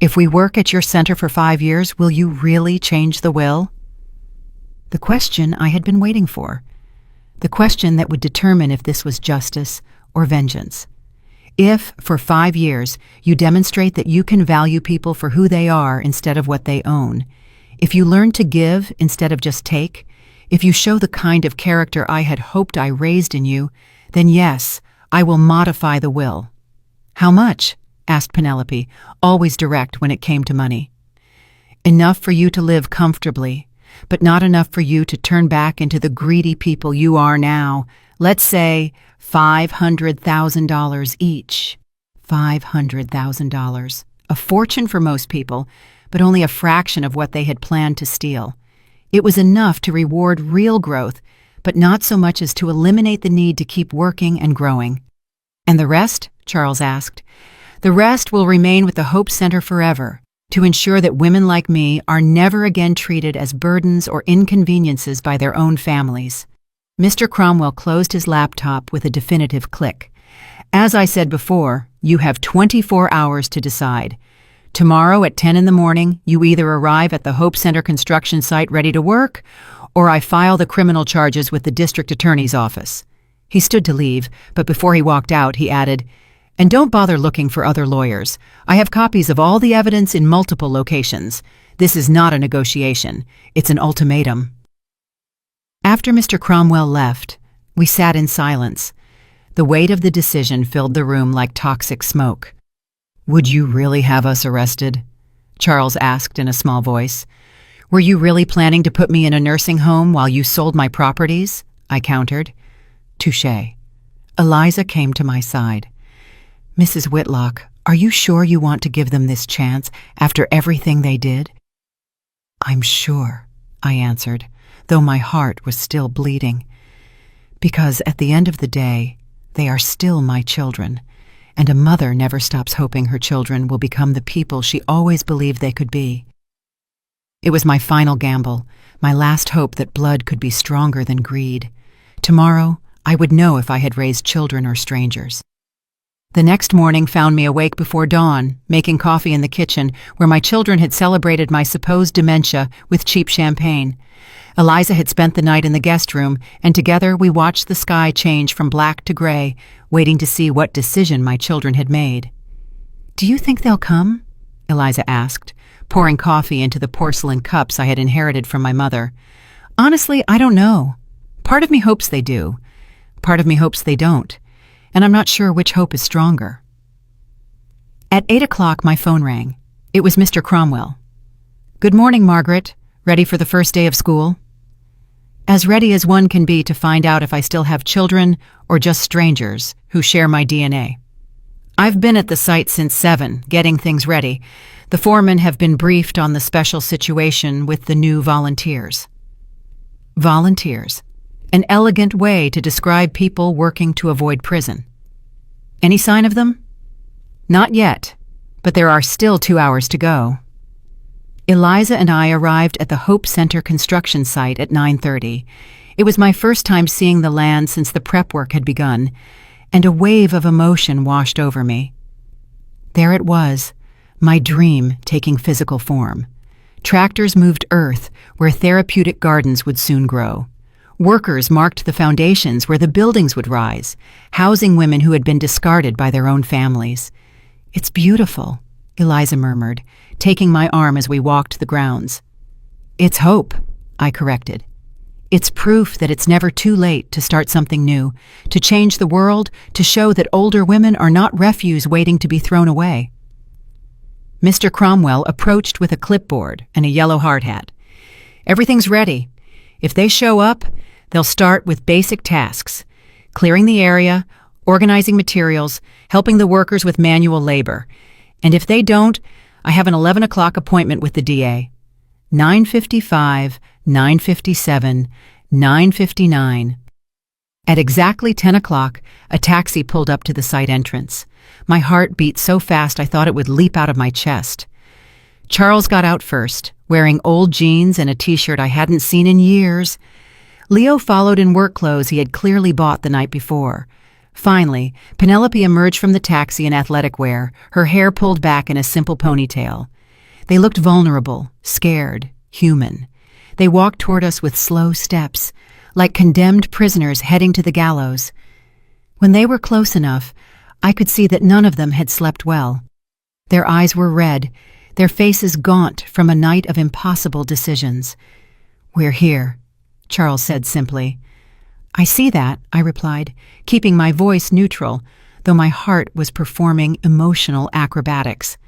"If we work at your center for 5 years, will you really change the will?" The question I had been waiting for. The question that would determine if this was justice or vengeance. If, for 5 years, you demonstrate that you can value people for who they are instead of what they own, if you learn to give instead of just take, if you show the kind of character I had hoped I raised in you, then yes, I will modify the will. "How much?" asked Penelope, always direct when it came to money. "Enough for you to live comfortably, but not enough for you to turn back into the greedy people you are now. Let's say $500,000 each." $500,000. A fortune for most people, but only a fraction of what they had planned to steal. It was enough to reward real growth, but not so much as to eliminate the need to keep working and growing. "And the rest?" Charles asked. "The rest will remain with the Hope Center forever, to ensure that women like me are never again treated as burdens or inconveniences by their own families." Mr. Cromwell closed his laptop with a definitive click. "As I said before, you have 24 hours to decide. Tomorrow at 10 in the morning, you either arrive at the Hope Center construction site ready to work, or I file the criminal charges with the district attorney's office. He stood to leave, but before he walked out, he added, "And don't bother looking for other lawyers. I have copies of all the evidence in multiple locations. This is not a negotiation. It's an ultimatum." After Mr. Cromwell left, we sat in silence. The weight of the decision filled the room like toxic smoke. "Would you really have us arrested?" Charles asked in a small voice. "Were you really planning to put me in a nursing home while you sold my properties?" I countered. "Touché." Eliza came to my side. "Mrs. Whitlock, are you sure you want to give them this chance after everything they did?" "I'm sure," I answered, though my heart was still bleeding. "Because at the end of the day, they are still my children, and a mother never stops hoping her children will become the people she always believed they could be." It was my final gamble, my last hope that blood could be stronger than greed. Tomorrow, I would know if I had raised children or strangers. The next morning found me awake before dawn, making coffee in the kitchen, where my children had celebrated my supposed dementia with cheap champagne. Eliza had spent the night in the guest room, and together we watched the sky change from black to gray, waiting to see what decision my children had made. "Do you think they'll come?" Eliza asked, pouring coffee into the porcelain cups I had inherited from my mother. "Honestly, I don't know. Part of me hopes they do. Part of me hopes they don't. And I'm not sure which hope is stronger." At 8 o'clock, my phone rang. It was Mr. Cromwell. "Good morning, Margaret. Ready for the first day of school?" As ready as one can be to find out if I still have children or just strangers who share my DNA. "I've been at the site since 7, getting things ready. The foremen have been briefed on the special situation with the new volunteers." Volunteers. An elegant way to describe people working to avoid prison. "Any sign of them?" "Not yet, but there are still 2 hours to go." Eliza and I arrived at the Hope Center construction site at 9:30. It was my first time seeing the land since the prep work had begun, and a wave of emotion washed over me. There it was, my dream taking physical form. Tractors moved earth where therapeutic gardens would soon grow. Workers marked the foundations where the buildings would rise, housing women who had been discarded by their own families. "It's beautiful," Eliza murmured, taking my arm as we walked the grounds. "It's hope," I corrected. "It's proof that it's never too late to start something new, to change the world, to show that older women are not refuse waiting to be thrown away." Mr. Cromwell approached with a clipboard and a yellow hard hat. "Everything's ready. If they show up, they'll start with basic tasks: clearing the area, organizing materials, helping the workers with manual labor. And if they don't, I have an 11 o'clock appointment with the DA. 9:55, 9:57, 9:59. At exactly 10 o'clock, a taxi pulled up to the site entrance. My heart beat so fast I thought it would leap out of my chest. Charles got out first, wearing old jeans and a t-shirt I hadn't seen in years. Leo followed in work clothes he had clearly bought the night before. Finally, Penelope emerged from the taxi in athletic wear, her hair pulled back in a simple ponytail. They looked vulnerable, scared, human. They walked toward us with slow steps, like condemned prisoners heading to the gallows. When they were close enough, I could see that none of them had slept well. Their eyes were red, their faces gaunt from a night of impossible decisions. "We're here," Charles said simply. "I see that," I replied, keeping my voice neutral, though my heart was performing emotional acrobatics.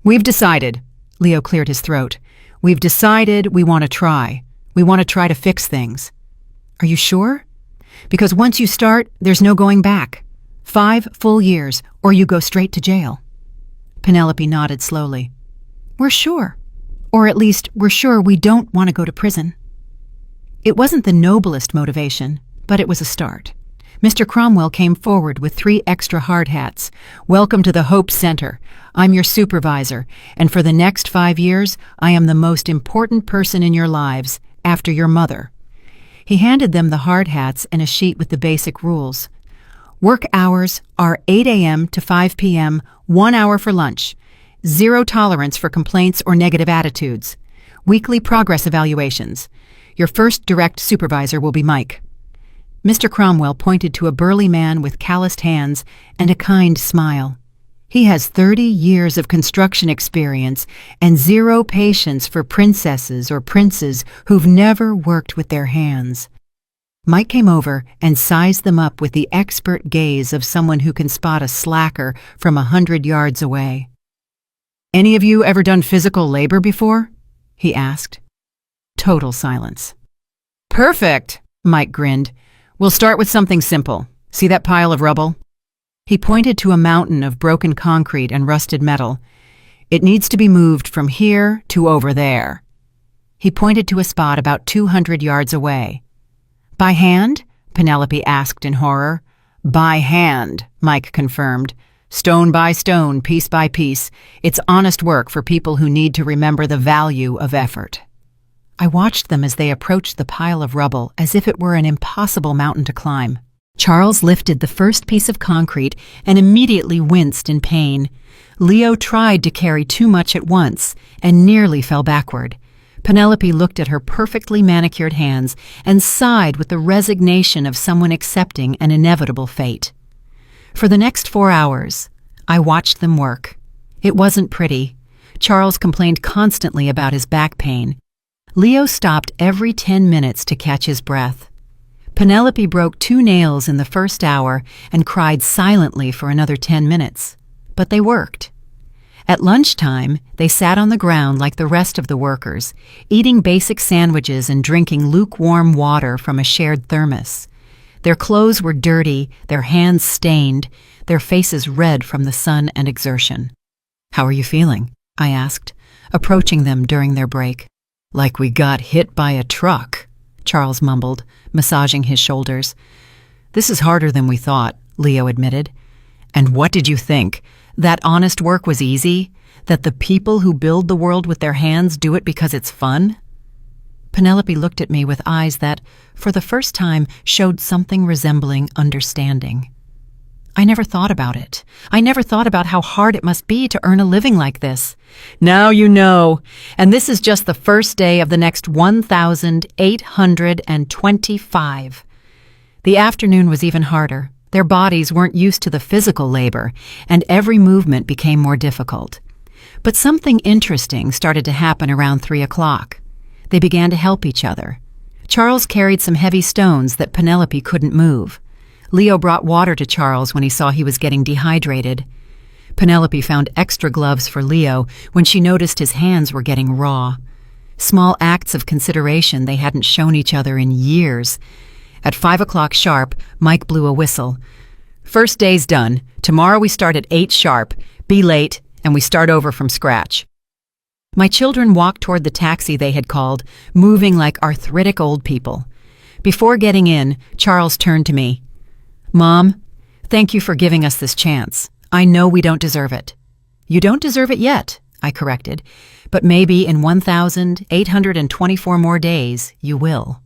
"We've decided," Leo cleared his throat. "We've decided we want to try. We want to try to fix things." "Are you sure?" "Because once you start, there's no going back. 5 full years, or you go straight to jail." Penelope nodded slowly. "We're sure. Or at least, we're sure we don't want to go to prison." It wasn't the noblest motivation, but it was a start. Mr. Cromwell came forward with 3 extra hard hats. "Welcome to the Hope Center. I'm your supervisor, and for the next 5 years, I am the most important person in your lives, after your mother." He handed them the hard hats and a sheet with the basic rules. Work hours are 8 a.m. to 5 p.m., 1 hour for lunch. 0 tolerance for complaints or negative attitudes. Weekly progress evaluations. Your first direct supervisor will be Mike. Mr. Cromwell pointed to a burly man with calloused hands and a kind smile. He has 30 years of construction experience and zero patience for princesses or princes who've never worked with their hands. Mike came over and sized them up with the expert gaze of someone who can spot a slacker from 100 yards away. "Any of you ever done physical labor before?" he asked. Total silence. "Perfect," Mike grinned. "We'll start with something simple. See that pile of rubble?" He pointed to a mountain of broken concrete and rusted metal. "It needs to be moved from here to over there." He pointed to a spot about 200 yards away. "By hand?" Penelope asked in horror. "By hand," Mike confirmed. "Stone by stone, piece by piece. It's honest work for people who need to remember the value of effort." I watched them as they approached the pile of rubble as if it were an impossible mountain to climb. Charles lifted the first piece of concrete and immediately winced in pain. Leo tried to carry too much at once and nearly fell backward. Penelope looked at her perfectly manicured hands and sighed with the resignation of someone accepting an inevitable fate. For the next 4 hours, I watched them work. It wasn't pretty. Charles complained constantly about his back pain. Leo stopped every 10 minutes to catch his breath. Penelope broke 2 nails in the first hour and cried silently for another 10 minutes. But they worked. At lunchtime, they sat on the ground like the rest of the workers, eating basic sandwiches and drinking lukewarm water from a shared thermos. Their clothes were dirty, their hands stained, their faces red from the sun and exertion. "How are you feeling?" I asked, approaching them during their break. "Like we got hit by a truck," Charles mumbled, massaging his shoulders. "This is harder than we thought," Leo admitted. "And what did you think? That honest work was easy? That the people who build the world with their hands do it because it's fun?" Penelope looked at me with eyes that, for the first time, showed something resembling understanding. "I never thought about it. I never thought about how hard it must be to earn a living like this." "Now you know. And this is just the first day of the next 1,825. The afternoon was even harder. Their bodies weren't used to the physical labor, and every movement became more difficult. But something interesting started to happen around 3 o'clock. They began to help each other. Charles carried some heavy stones that Penelope couldn't move. Leo brought water to Charles when he saw he was getting dehydrated. Penelope found extra gloves for Leo when she noticed his hands were getting raw. Small acts of consideration they hadn't shown each other in years. At 5 o'clock sharp, Mike blew a whistle. "First day's done. Tomorrow we start at 8 sharp. Be late, and we start over from scratch." My children walked toward the taxi they had called, moving like arthritic old people. Before getting in, Charles turned to me. "Mom, thank you for giving us this chance. I know we don't deserve it." "You don't deserve it yet," I corrected, "but maybe in 1,824 more days you will."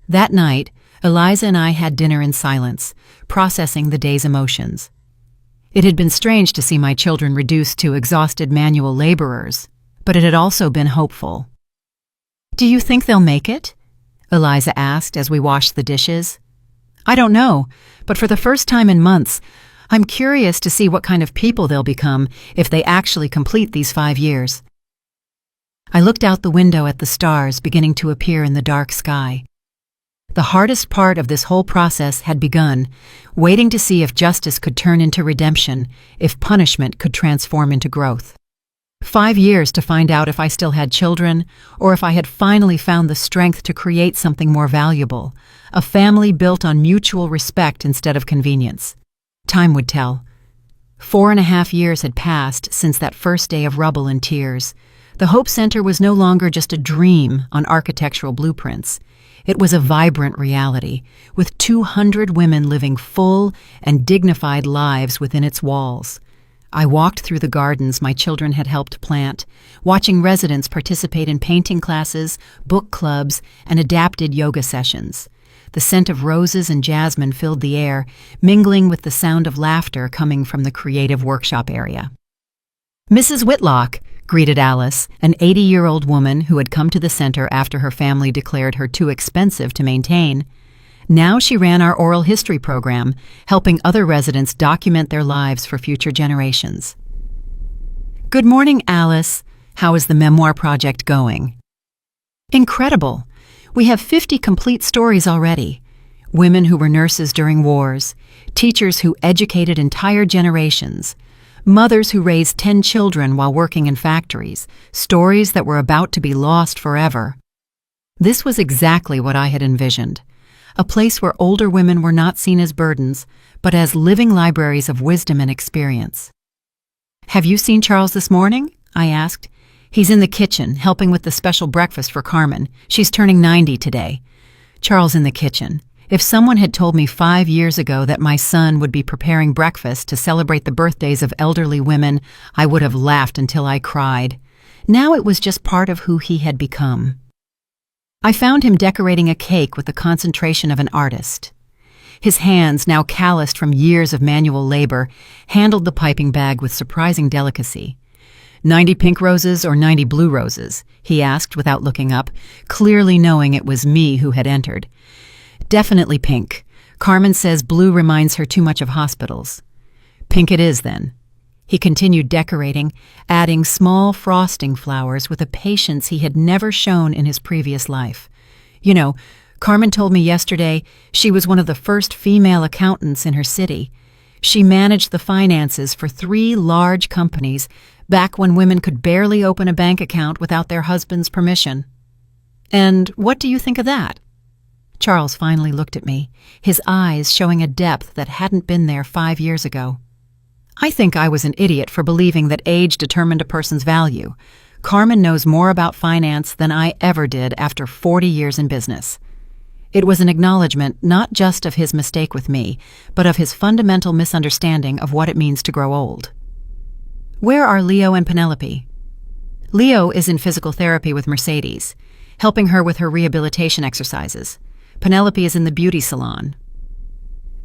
That night, Eliza and I had dinner in silence, processing the day's emotions. It had been strange to see my children reduced to exhausted manual laborers, but it had also been hopeful. "Do you think they'll make it?" Eliza asked as we washed the dishes. "I don't know, but for the first time in months, I'm curious to see what kind of people they'll become if they actually complete these 5 years." I looked out the window at the stars beginning to appear in the dark sky. The hardest part of this whole process had begun, waiting to see if justice could turn into redemption, if punishment could transform into growth. 5 years to find out if I still had children, or if I had finally found the strength to create something more valuable, a family built on mutual respect instead of convenience. Time would tell. 4.5 years had passed since that first day of rubble and tears. The Hope Center was no longer just a dream on architectural blueprints. It was a vibrant reality, with 200 women living full and dignified lives within its walls. I walked through the gardens my children had helped plant, watching residents participate in painting classes, book clubs, and adapted yoga sessions. The scent of roses and jasmine filled the air, mingling with the sound of laughter coming from the creative workshop area. "Mrs. Whitlock," greeted Alice, an 80-year-old woman who had come to the center after her family declared her too expensive to maintain. Now she ran our oral history program, helping other residents document their lives for future generations. Good morning, Alice. How is the memoir project going? Incredible. We have 50 complete stories already. Women who were nurses during wars, teachers who educated entire generations, mothers who raised 10 children while working in factories, stories that were about to be lost forever. This was exactly what I had envisioned. A place where older women were not seen as burdens, but as living libraries of wisdom and experience. Have you seen Charles this morning? I asked. He's in the kitchen, helping with the special breakfast for Carmen. She's turning 90 today. Charles in the kitchen. If someone had told me 5 years ago that my son would be preparing breakfast to celebrate the birthdays of elderly women, I would have laughed until I cried. Now it was just part of who he had become. I found him decorating a cake with the concentration of an artist. His hands, now calloused from years of manual labor, handled the piping bag with surprising delicacy. 90 pink roses or 90 blue roses? He asked without looking up, clearly knowing it was me who had entered. Definitely pink. Carmen says blue reminds her too much of hospitals. Pink it is, then. He continued decorating, adding small frosting flowers with a patience he had never shown in his previous life. You know, Carmen told me yesterday she was one of the first female accountants in her city. She managed the finances for 3 large companies back when women could barely open a bank account without their husband's permission. And what do you think of that? Charles finally looked at me, his eyes showing a depth that hadn't been there 5 years ago. I think I was an idiot for believing that age determined a person's value. Carmen knows more about finance than I ever did after 40 years in business. It was an acknowledgement not just of his mistake with me, but of his fundamental misunderstanding of what it means to grow old. Where are Leo and Penelope? Leo is in physical therapy with Mercedes, helping her with her rehabilitation exercises. Penelope is in the beauty salon.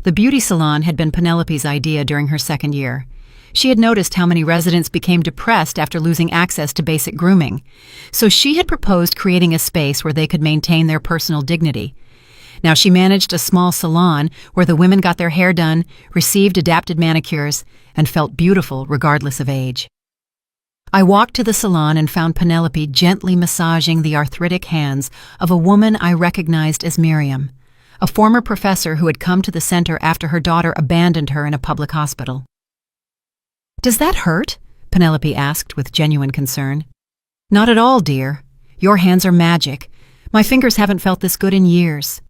The beauty salon had been Penelope's idea during her 2nd year. She had noticed how many residents became depressed after losing access to basic grooming, so she had proposed creating a space where they could maintain their personal dignity. Now she managed a small salon where the women got their hair done, received adapted manicures, and felt beautiful regardless of age. I walked to the salon and found Penelope gently massaging the arthritic hands of a woman I recognized as Miriam, a former professor who had come to the center after her daughter abandoned her in a public hospital. "Does that hurt?" Penelope asked with genuine concern. "Not at all, dear. Your hands are magic. My fingers haven't felt this good in years."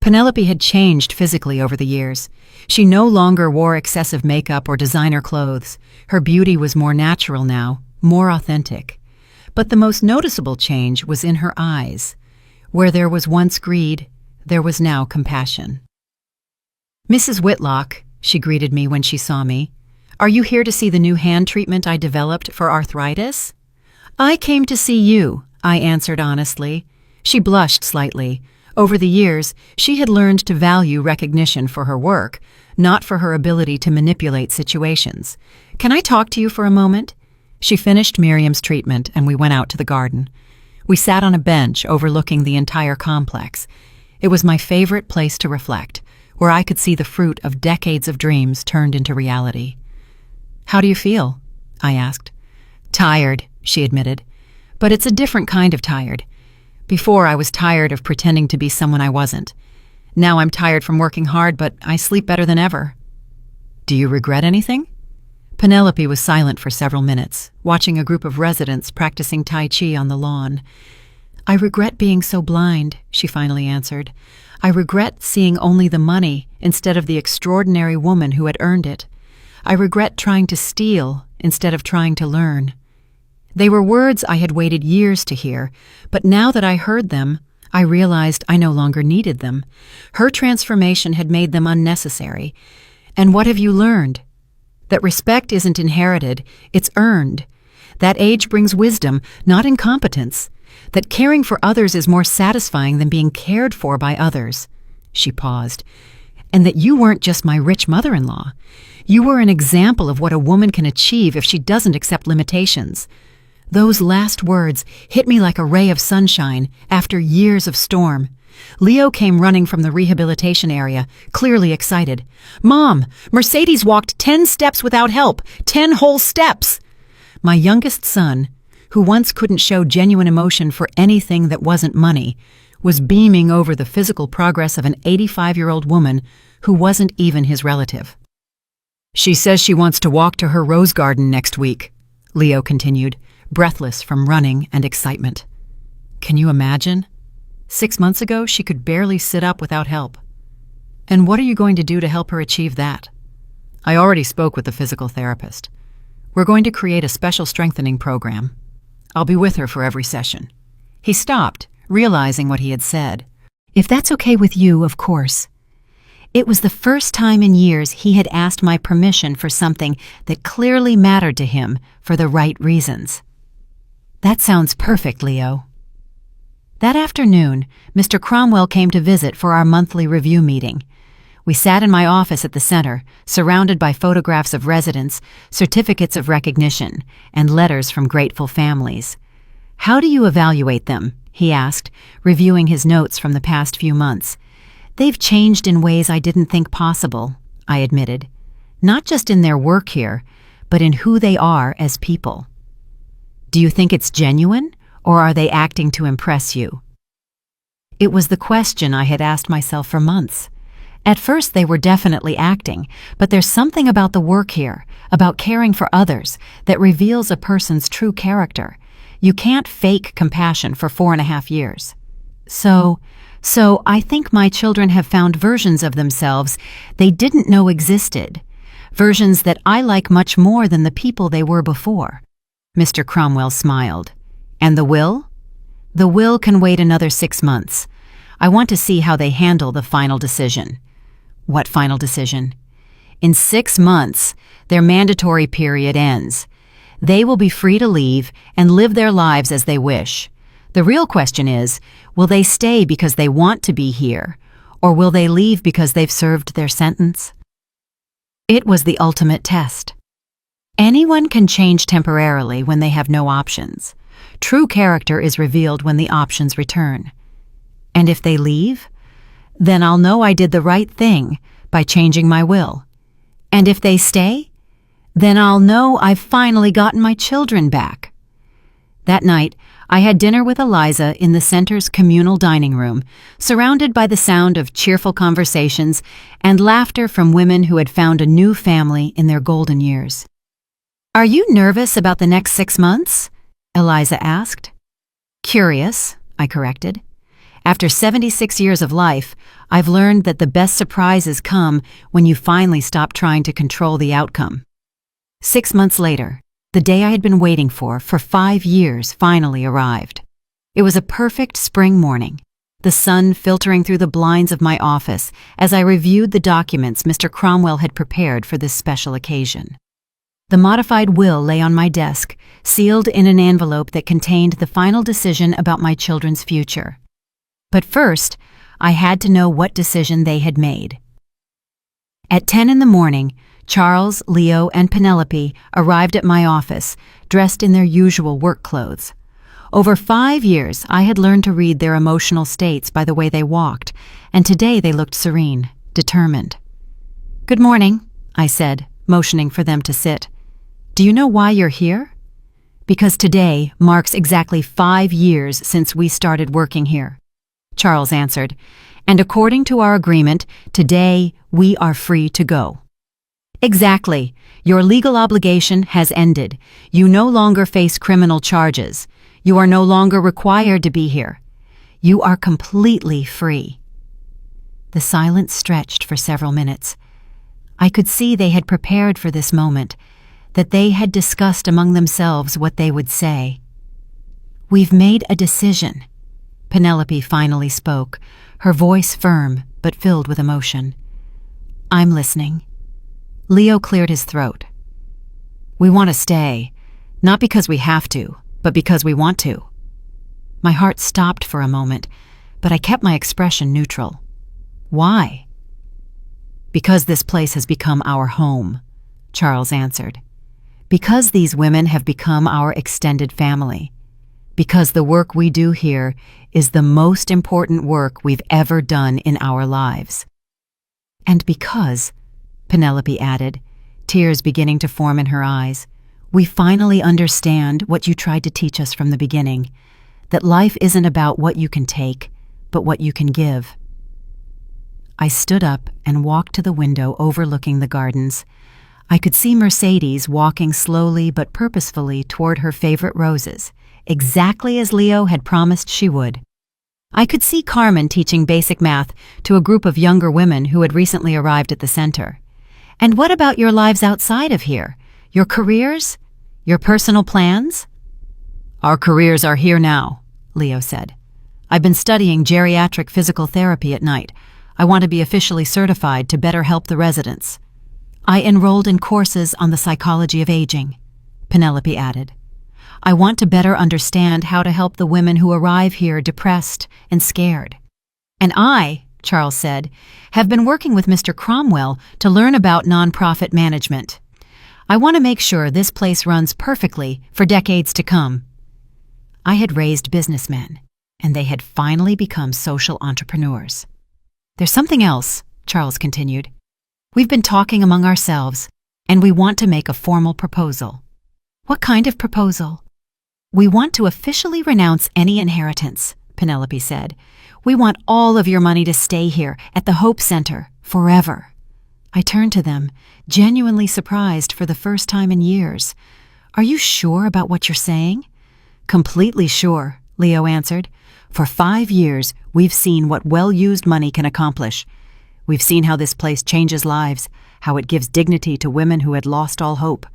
Penelope had changed physically over the years. She no longer wore excessive makeup or designer clothes. Her beauty was more natural now, more authentic. But the most noticeable change was in her eyes. Where there was once greed, there was now compassion. "Mrs. Whitlock," she greeted me when she saw me, "are you here to see the new hand treatment I developed for arthritis?" "I came to see you," I answered honestly. She blushed slightly. Over the years, she had learned to value recognition for her work, not for her ability to manipulate situations. "Can I talk to you for a moment?" She finished Miriam's treatment and we went out to the garden. We sat on a bench overlooking the entire complex. It was my favorite place to reflect, where I could see the fruit of decades of dreams turned into reality. "How do you feel?" I asked. "Tired," she admitted. "But it's a different kind of tired. Before, I was tired of pretending to be someone I wasn't. Now I'm tired from working hard, but I sleep better than ever." "Do you regret anything?" Penelope was silent for several minutes, watching a group of residents practicing Tai Chi on the lawn. "I regret being so blind," she finally answered. "I regret seeing only the money instead of the extraordinary woman who had earned it. I regret trying to steal instead of trying to learn." They were words I had waited years to hear, but now that I heard them, I realized I no longer needed them. Her transformation had made them unnecessary. And what have you learned? That respect isn't inherited, it's earned. That age brings wisdom, not incompetence. That caring for others is more satisfying than being cared for by others. She paused. And that you weren't just my rich mother-in-law. You were an example of what a woman can achieve if she doesn't accept limitations. Those last words hit me like a ray of sunshine after years of storm. Leo came running from the rehabilitation area, clearly excited. "Mom, Mercedes walked 10 steps without help, 10 whole steps!" My youngest son, who once couldn't show genuine emotion for anything that wasn't money, was beaming over the physical progress of an 85-year-old woman who wasn't even his relative. "She says she wants to walk to her rose garden next week," Leo continued, breathless from running and excitement. Can you imagine? 6 months ago, she could barely sit up without help. And what are you going to do to help her achieve that? I already spoke with the physical therapist. We're going to create a special strengthening program. I'll be with her for every session. He stopped, realizing what he had said. If that's okay with you, of course. It was the first time in years he had asked my permission for something that clearly mattered to him for the right reasons. That sounds perfect, Leo. That afternoon, Mr. Cromwell came to visit for our monthly review meeting. We sat in my office at the center, surrounded by photographs of residents, certificates of recognition, and letters from grateful families. "How do you evaluate them?" he asked, reviewing his notes from the past few months. "They've changed in ways I didn't think possible," I admitted. "Not just in their work here, but in who they are as people." "Do you think it's genuine, or are they acting to impress you?" It was the question I had asked myself for months. At first they were definitely acting, but there's something about the work here, about caring for others, that reveals a person's true character. You can't fake compassion for 4.5 years. So I think my children have found versions of themselves they didn't know existed, versions that I like much more than the people they were before. Mr. Cromwell smiled. "And the will?" "The will can wait another 6 months. I want to see how they handle the final decision." "What final decision?" "In 6 months, their mandatory period ends. They will be free to leave and live their lives as they wish. The real question is, will they stay because they want to be here, or will they leave because they've served their sentence?" It was the ultimate test. Anyone can change temporarily when they have no options. True character is revealed when the options return. And if they leave, then I'll know I did the right thing by changing my will. And if they stay, then I'll know I've finally gotten my children back. That night, I had dinner with Eliza in the center's communal dining room, surrounded by the sound of cheerful conversations and laughter from women who had found a new family in their golden years. "Are you nervous about the next 6 months?" Eliza asked. "Curious," I corrected. After 76 years of life, I've learned that the best surprises come when you finally stop trying to control the outcome. 6 months later, the day I had been waiting for 5 years finally arrived. It was a perfect spring morning, the sun filtering through the blinds of my office as I reviewed the documents Mr. Cromwell had prepared for this special occasion. The modified will lay on my desk, sealed in an envelope that contained the final decision about my children's future. But first, I had to know what decision they had made. At 10 in the morning, Charles, Leo, and Penelope arrived at my office, dressed in their usual work clothes. Over 5 years, I had learned to read their emotional states by the way they walked, and today they looked serene, determined. "Good morning," I said, motioning for them to sit. "Do you know why you're here?" "Because today marks exactly 5 years since we started working here," Charles answered. "And according to our agreement, today we are free to go." "Exactly. Your legal obligation has ended. You no longer face criminal charges. You are no longer required to be here. You are completely free." The silence stretched for several minutes. I could see they had prepared for this moment, that they had discussed among themselves what they would say. "We've made a decision," Penelope finally spoke, her voice firm but filled with emotion. "I'm listening." Leo cleared his throat. "We want to stay, not because we have to, but because we want to." My heart stopped for a moment, but I kept my expression neutral. "Why?" "Because this place has become our home," Charles answered. "Because these women have become our extended family. Because the work we do here is the most important work we've ever done in our lives. And because, Penelope added, tears beginning to form in her eyes, we finally understand what you tried to teach us from the beginning, that life isn't about what you can take, but what you can give. I stood up and walked to the window overlooking the gardens. I could see Mercedes walking slowly but purposefully toward her favorite roses, exactly as Leo had promised she would. I could see Carmen teaching basic math to a group of younger women who had recently arrived at the center. And what about your lives outside of here? Your careers? Your personal plans? Our careers are here now, Leo said. I've been studying geriatric physical therapy at night. I want to be officially certified to better help the residents. I enrolled in courses on the psychology of aging, Penelope added. I want to better understand how to help the women who arrive here depressed and scared. And I, Charles said, have been working with Mr. Cromwell to learn about nonprofit management. I want to make sure this place runs perfectly for decades to come. I had raised businessmen, and they had finally become social entrepreneurs. There's something else, Charles continued. We've been talking among ourselves, and we want to make a formal proposal. What kind of proposal? We want to officially renounce any inheritance, Penelope said. We want all of your money to stay here at the Hope Center forever. I turned to them, genuinely surprised for the first time in years. Are you sure about what you're saying? Completely sure, Leo answered. For 5 years, we've seen what well-used money can accomplish. We've seen how this place changes lives, how it gives dignity to women who had lost all hope.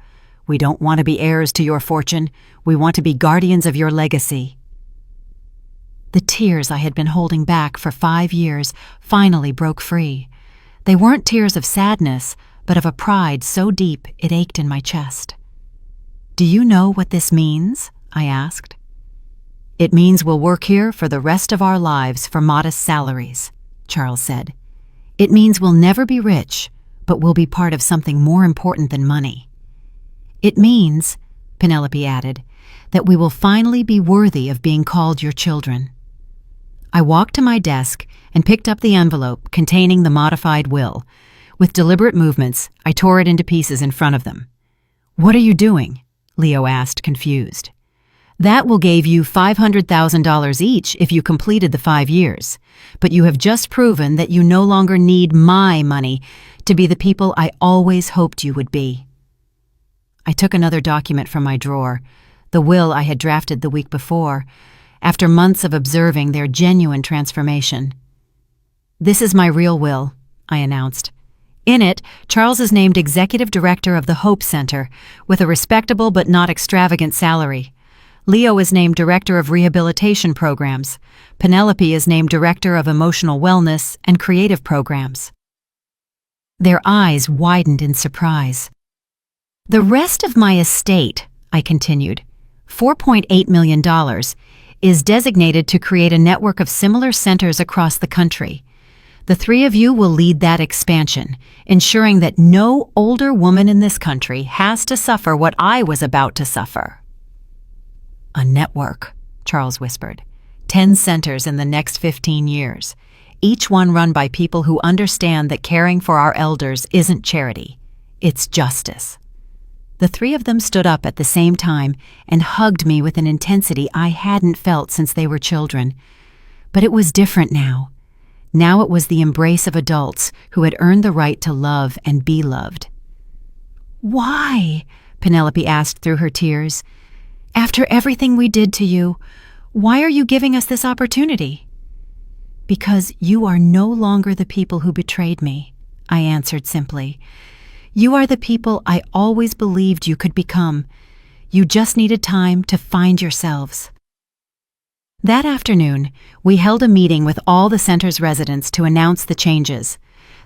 We don't want to be heirs to your fortune. We want to be guardians of your legacy. The tears I had been holding back for 5 years finally broke free. They weren't tears of sadness, but of a pride so deep it ached in my chest. Do you know what this means? I asked. It means we'll work here for the rest of our lives for modest salaries, Charles said. It means we'll never be rich, but we'll be part of something more important than money. It means, Penelope added, that we will finally be worthy of being called your children. I walked to my desk and picked up the envelope containing the modified will. With deliberate movements, I tore it into pieces in front of them. What are you doing? Leo asked, confused. That will give you $500,000 each if you completed the 5 years. But you have just proven that you no longer need my money to be the people I always hoped you would be. I took another document from my drawer, the will I had drafted the week before, after months of observing their genuine transformation. This is my real will, I announced. In it, Charles is named Executive Director of the Hope Center, with a respectable but not extravagant salary. Leo is named Director of Rehabilitation Programs. Penelope is named Director of Emotional Wellness and Creative Programs. Their eyes widened in surprise. The rest of my estate, I continued, $4.8 million, is designated to create a network of similar centers across the country. The 3 of you will lead that expansion, ensuring that no older woman in this country has to suffer what I was about to suffer. A network, Charles whispered. 10 centers in the next 15 years, each one run by people who understand that caring for our elders isn't charity, it's justice. The 3 of them stood up at the same time and hugged me with an intensity I hadn't felt since they were children. But it was different now. Now it was the embrace of adults who had earned the right to love and be loved. Why? Penelope asked through her tears. After everything we did to you, why are you giving us this opportunity? Because you are no longer the people who betrayed me, I answered simply. You are the people I always believed you could become. You just needed time to find yourselves. That afternoon, we held a meeting with all the center's residents to announce the changes.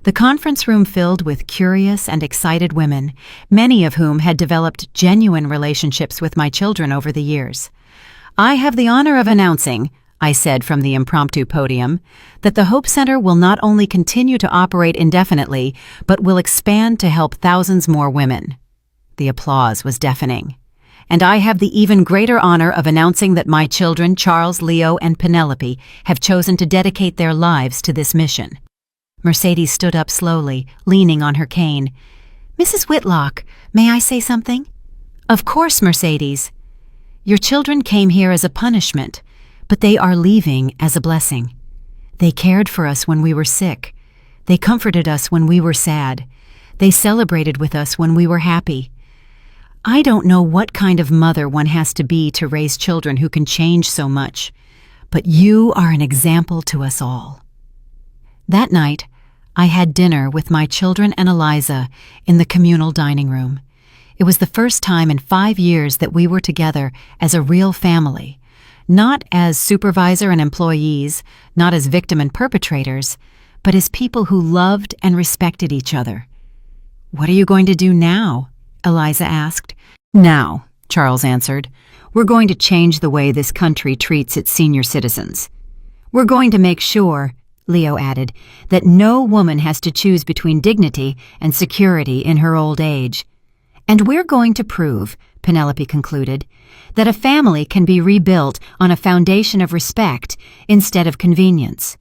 The conference room filled with curious and excited women, many of whom had developed genuine relationships with my children over the years. I have the honor of announcing, I said from the impromptu podium, that the Hope Center will not only continue to operate indefinitely, but will expand to help thousands more women. The applause was deafening. and I have the even greater honor of announcing that my children, Charles, Leo, and Penelope, have chosen to dedicate their lives to this mission." Mercedes stood up slowly, leaning on her cane. "Mrs. Whitlock, may I say something?" "Of course, Mercedes. Your children came here as a punishment, but they are leaving as a blessing. They cared for us when we were sick. They comforted us when we were sad. They celebrated with us when we were happy. I don't know what kind of mother one has to be to raise children who can change so much, but you are an example to us all." That night, I had dinner with my children and Eliza in the communal dining room. It was the first time in 5 years that we were together as a real family, not as supervisor and employees, not as victim and perpetrators, but as people who loved and respected each other. "What are you going to do now?" Eliza asked. "Now," Charles answered, "we're going to change the way this country treats its senior citizens. We're going to make sure," Leo added, "that no woman has to choose between dignity and security in her old age. And we're going to prove," Penelope concluded, "that a family can be rebuilt on a foundation of respect instead of convenience."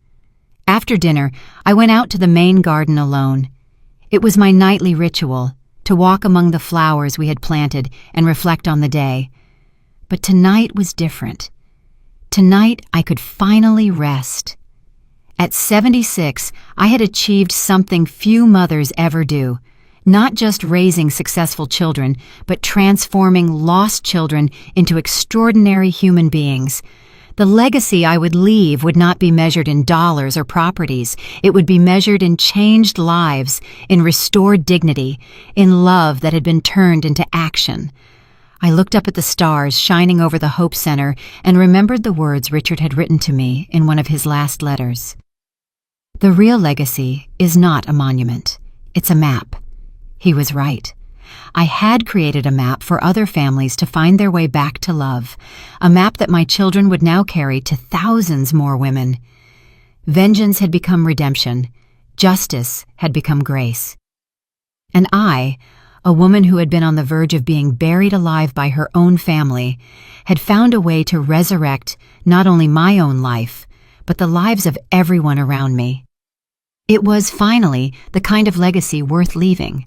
After dinner, I went out to the main garden alone. It was my nightly ritual, to walk among the flowers we had planted and reflect on the day. But tonight was different. Tonight I could finally rest. At 76, I had achieved something few mothers ever do. Not just raising successful children, but transforming lost children into extraordinary human beings. The legacy I would leave would not be measured in dollars or properties. It would be measured in changed lives, in restored dignity, in love that had been turned into action. I looked up at the stars shining over the Hope Center and remembered the words Richard had written to me in one of his last letters. "The real legacy is not a monument. It's a map." He was right. I had created a map for other families to find their way back to love, a map that my children would now carry to thousands more women. Vengeance had become redemption. Justice had become grace. And I, a woman who had been on the verge of being buried alive by her own family, had found a way to resurrect not only my own life, but the lives of everyone around me. It was finally the kind of legacy worth leaving.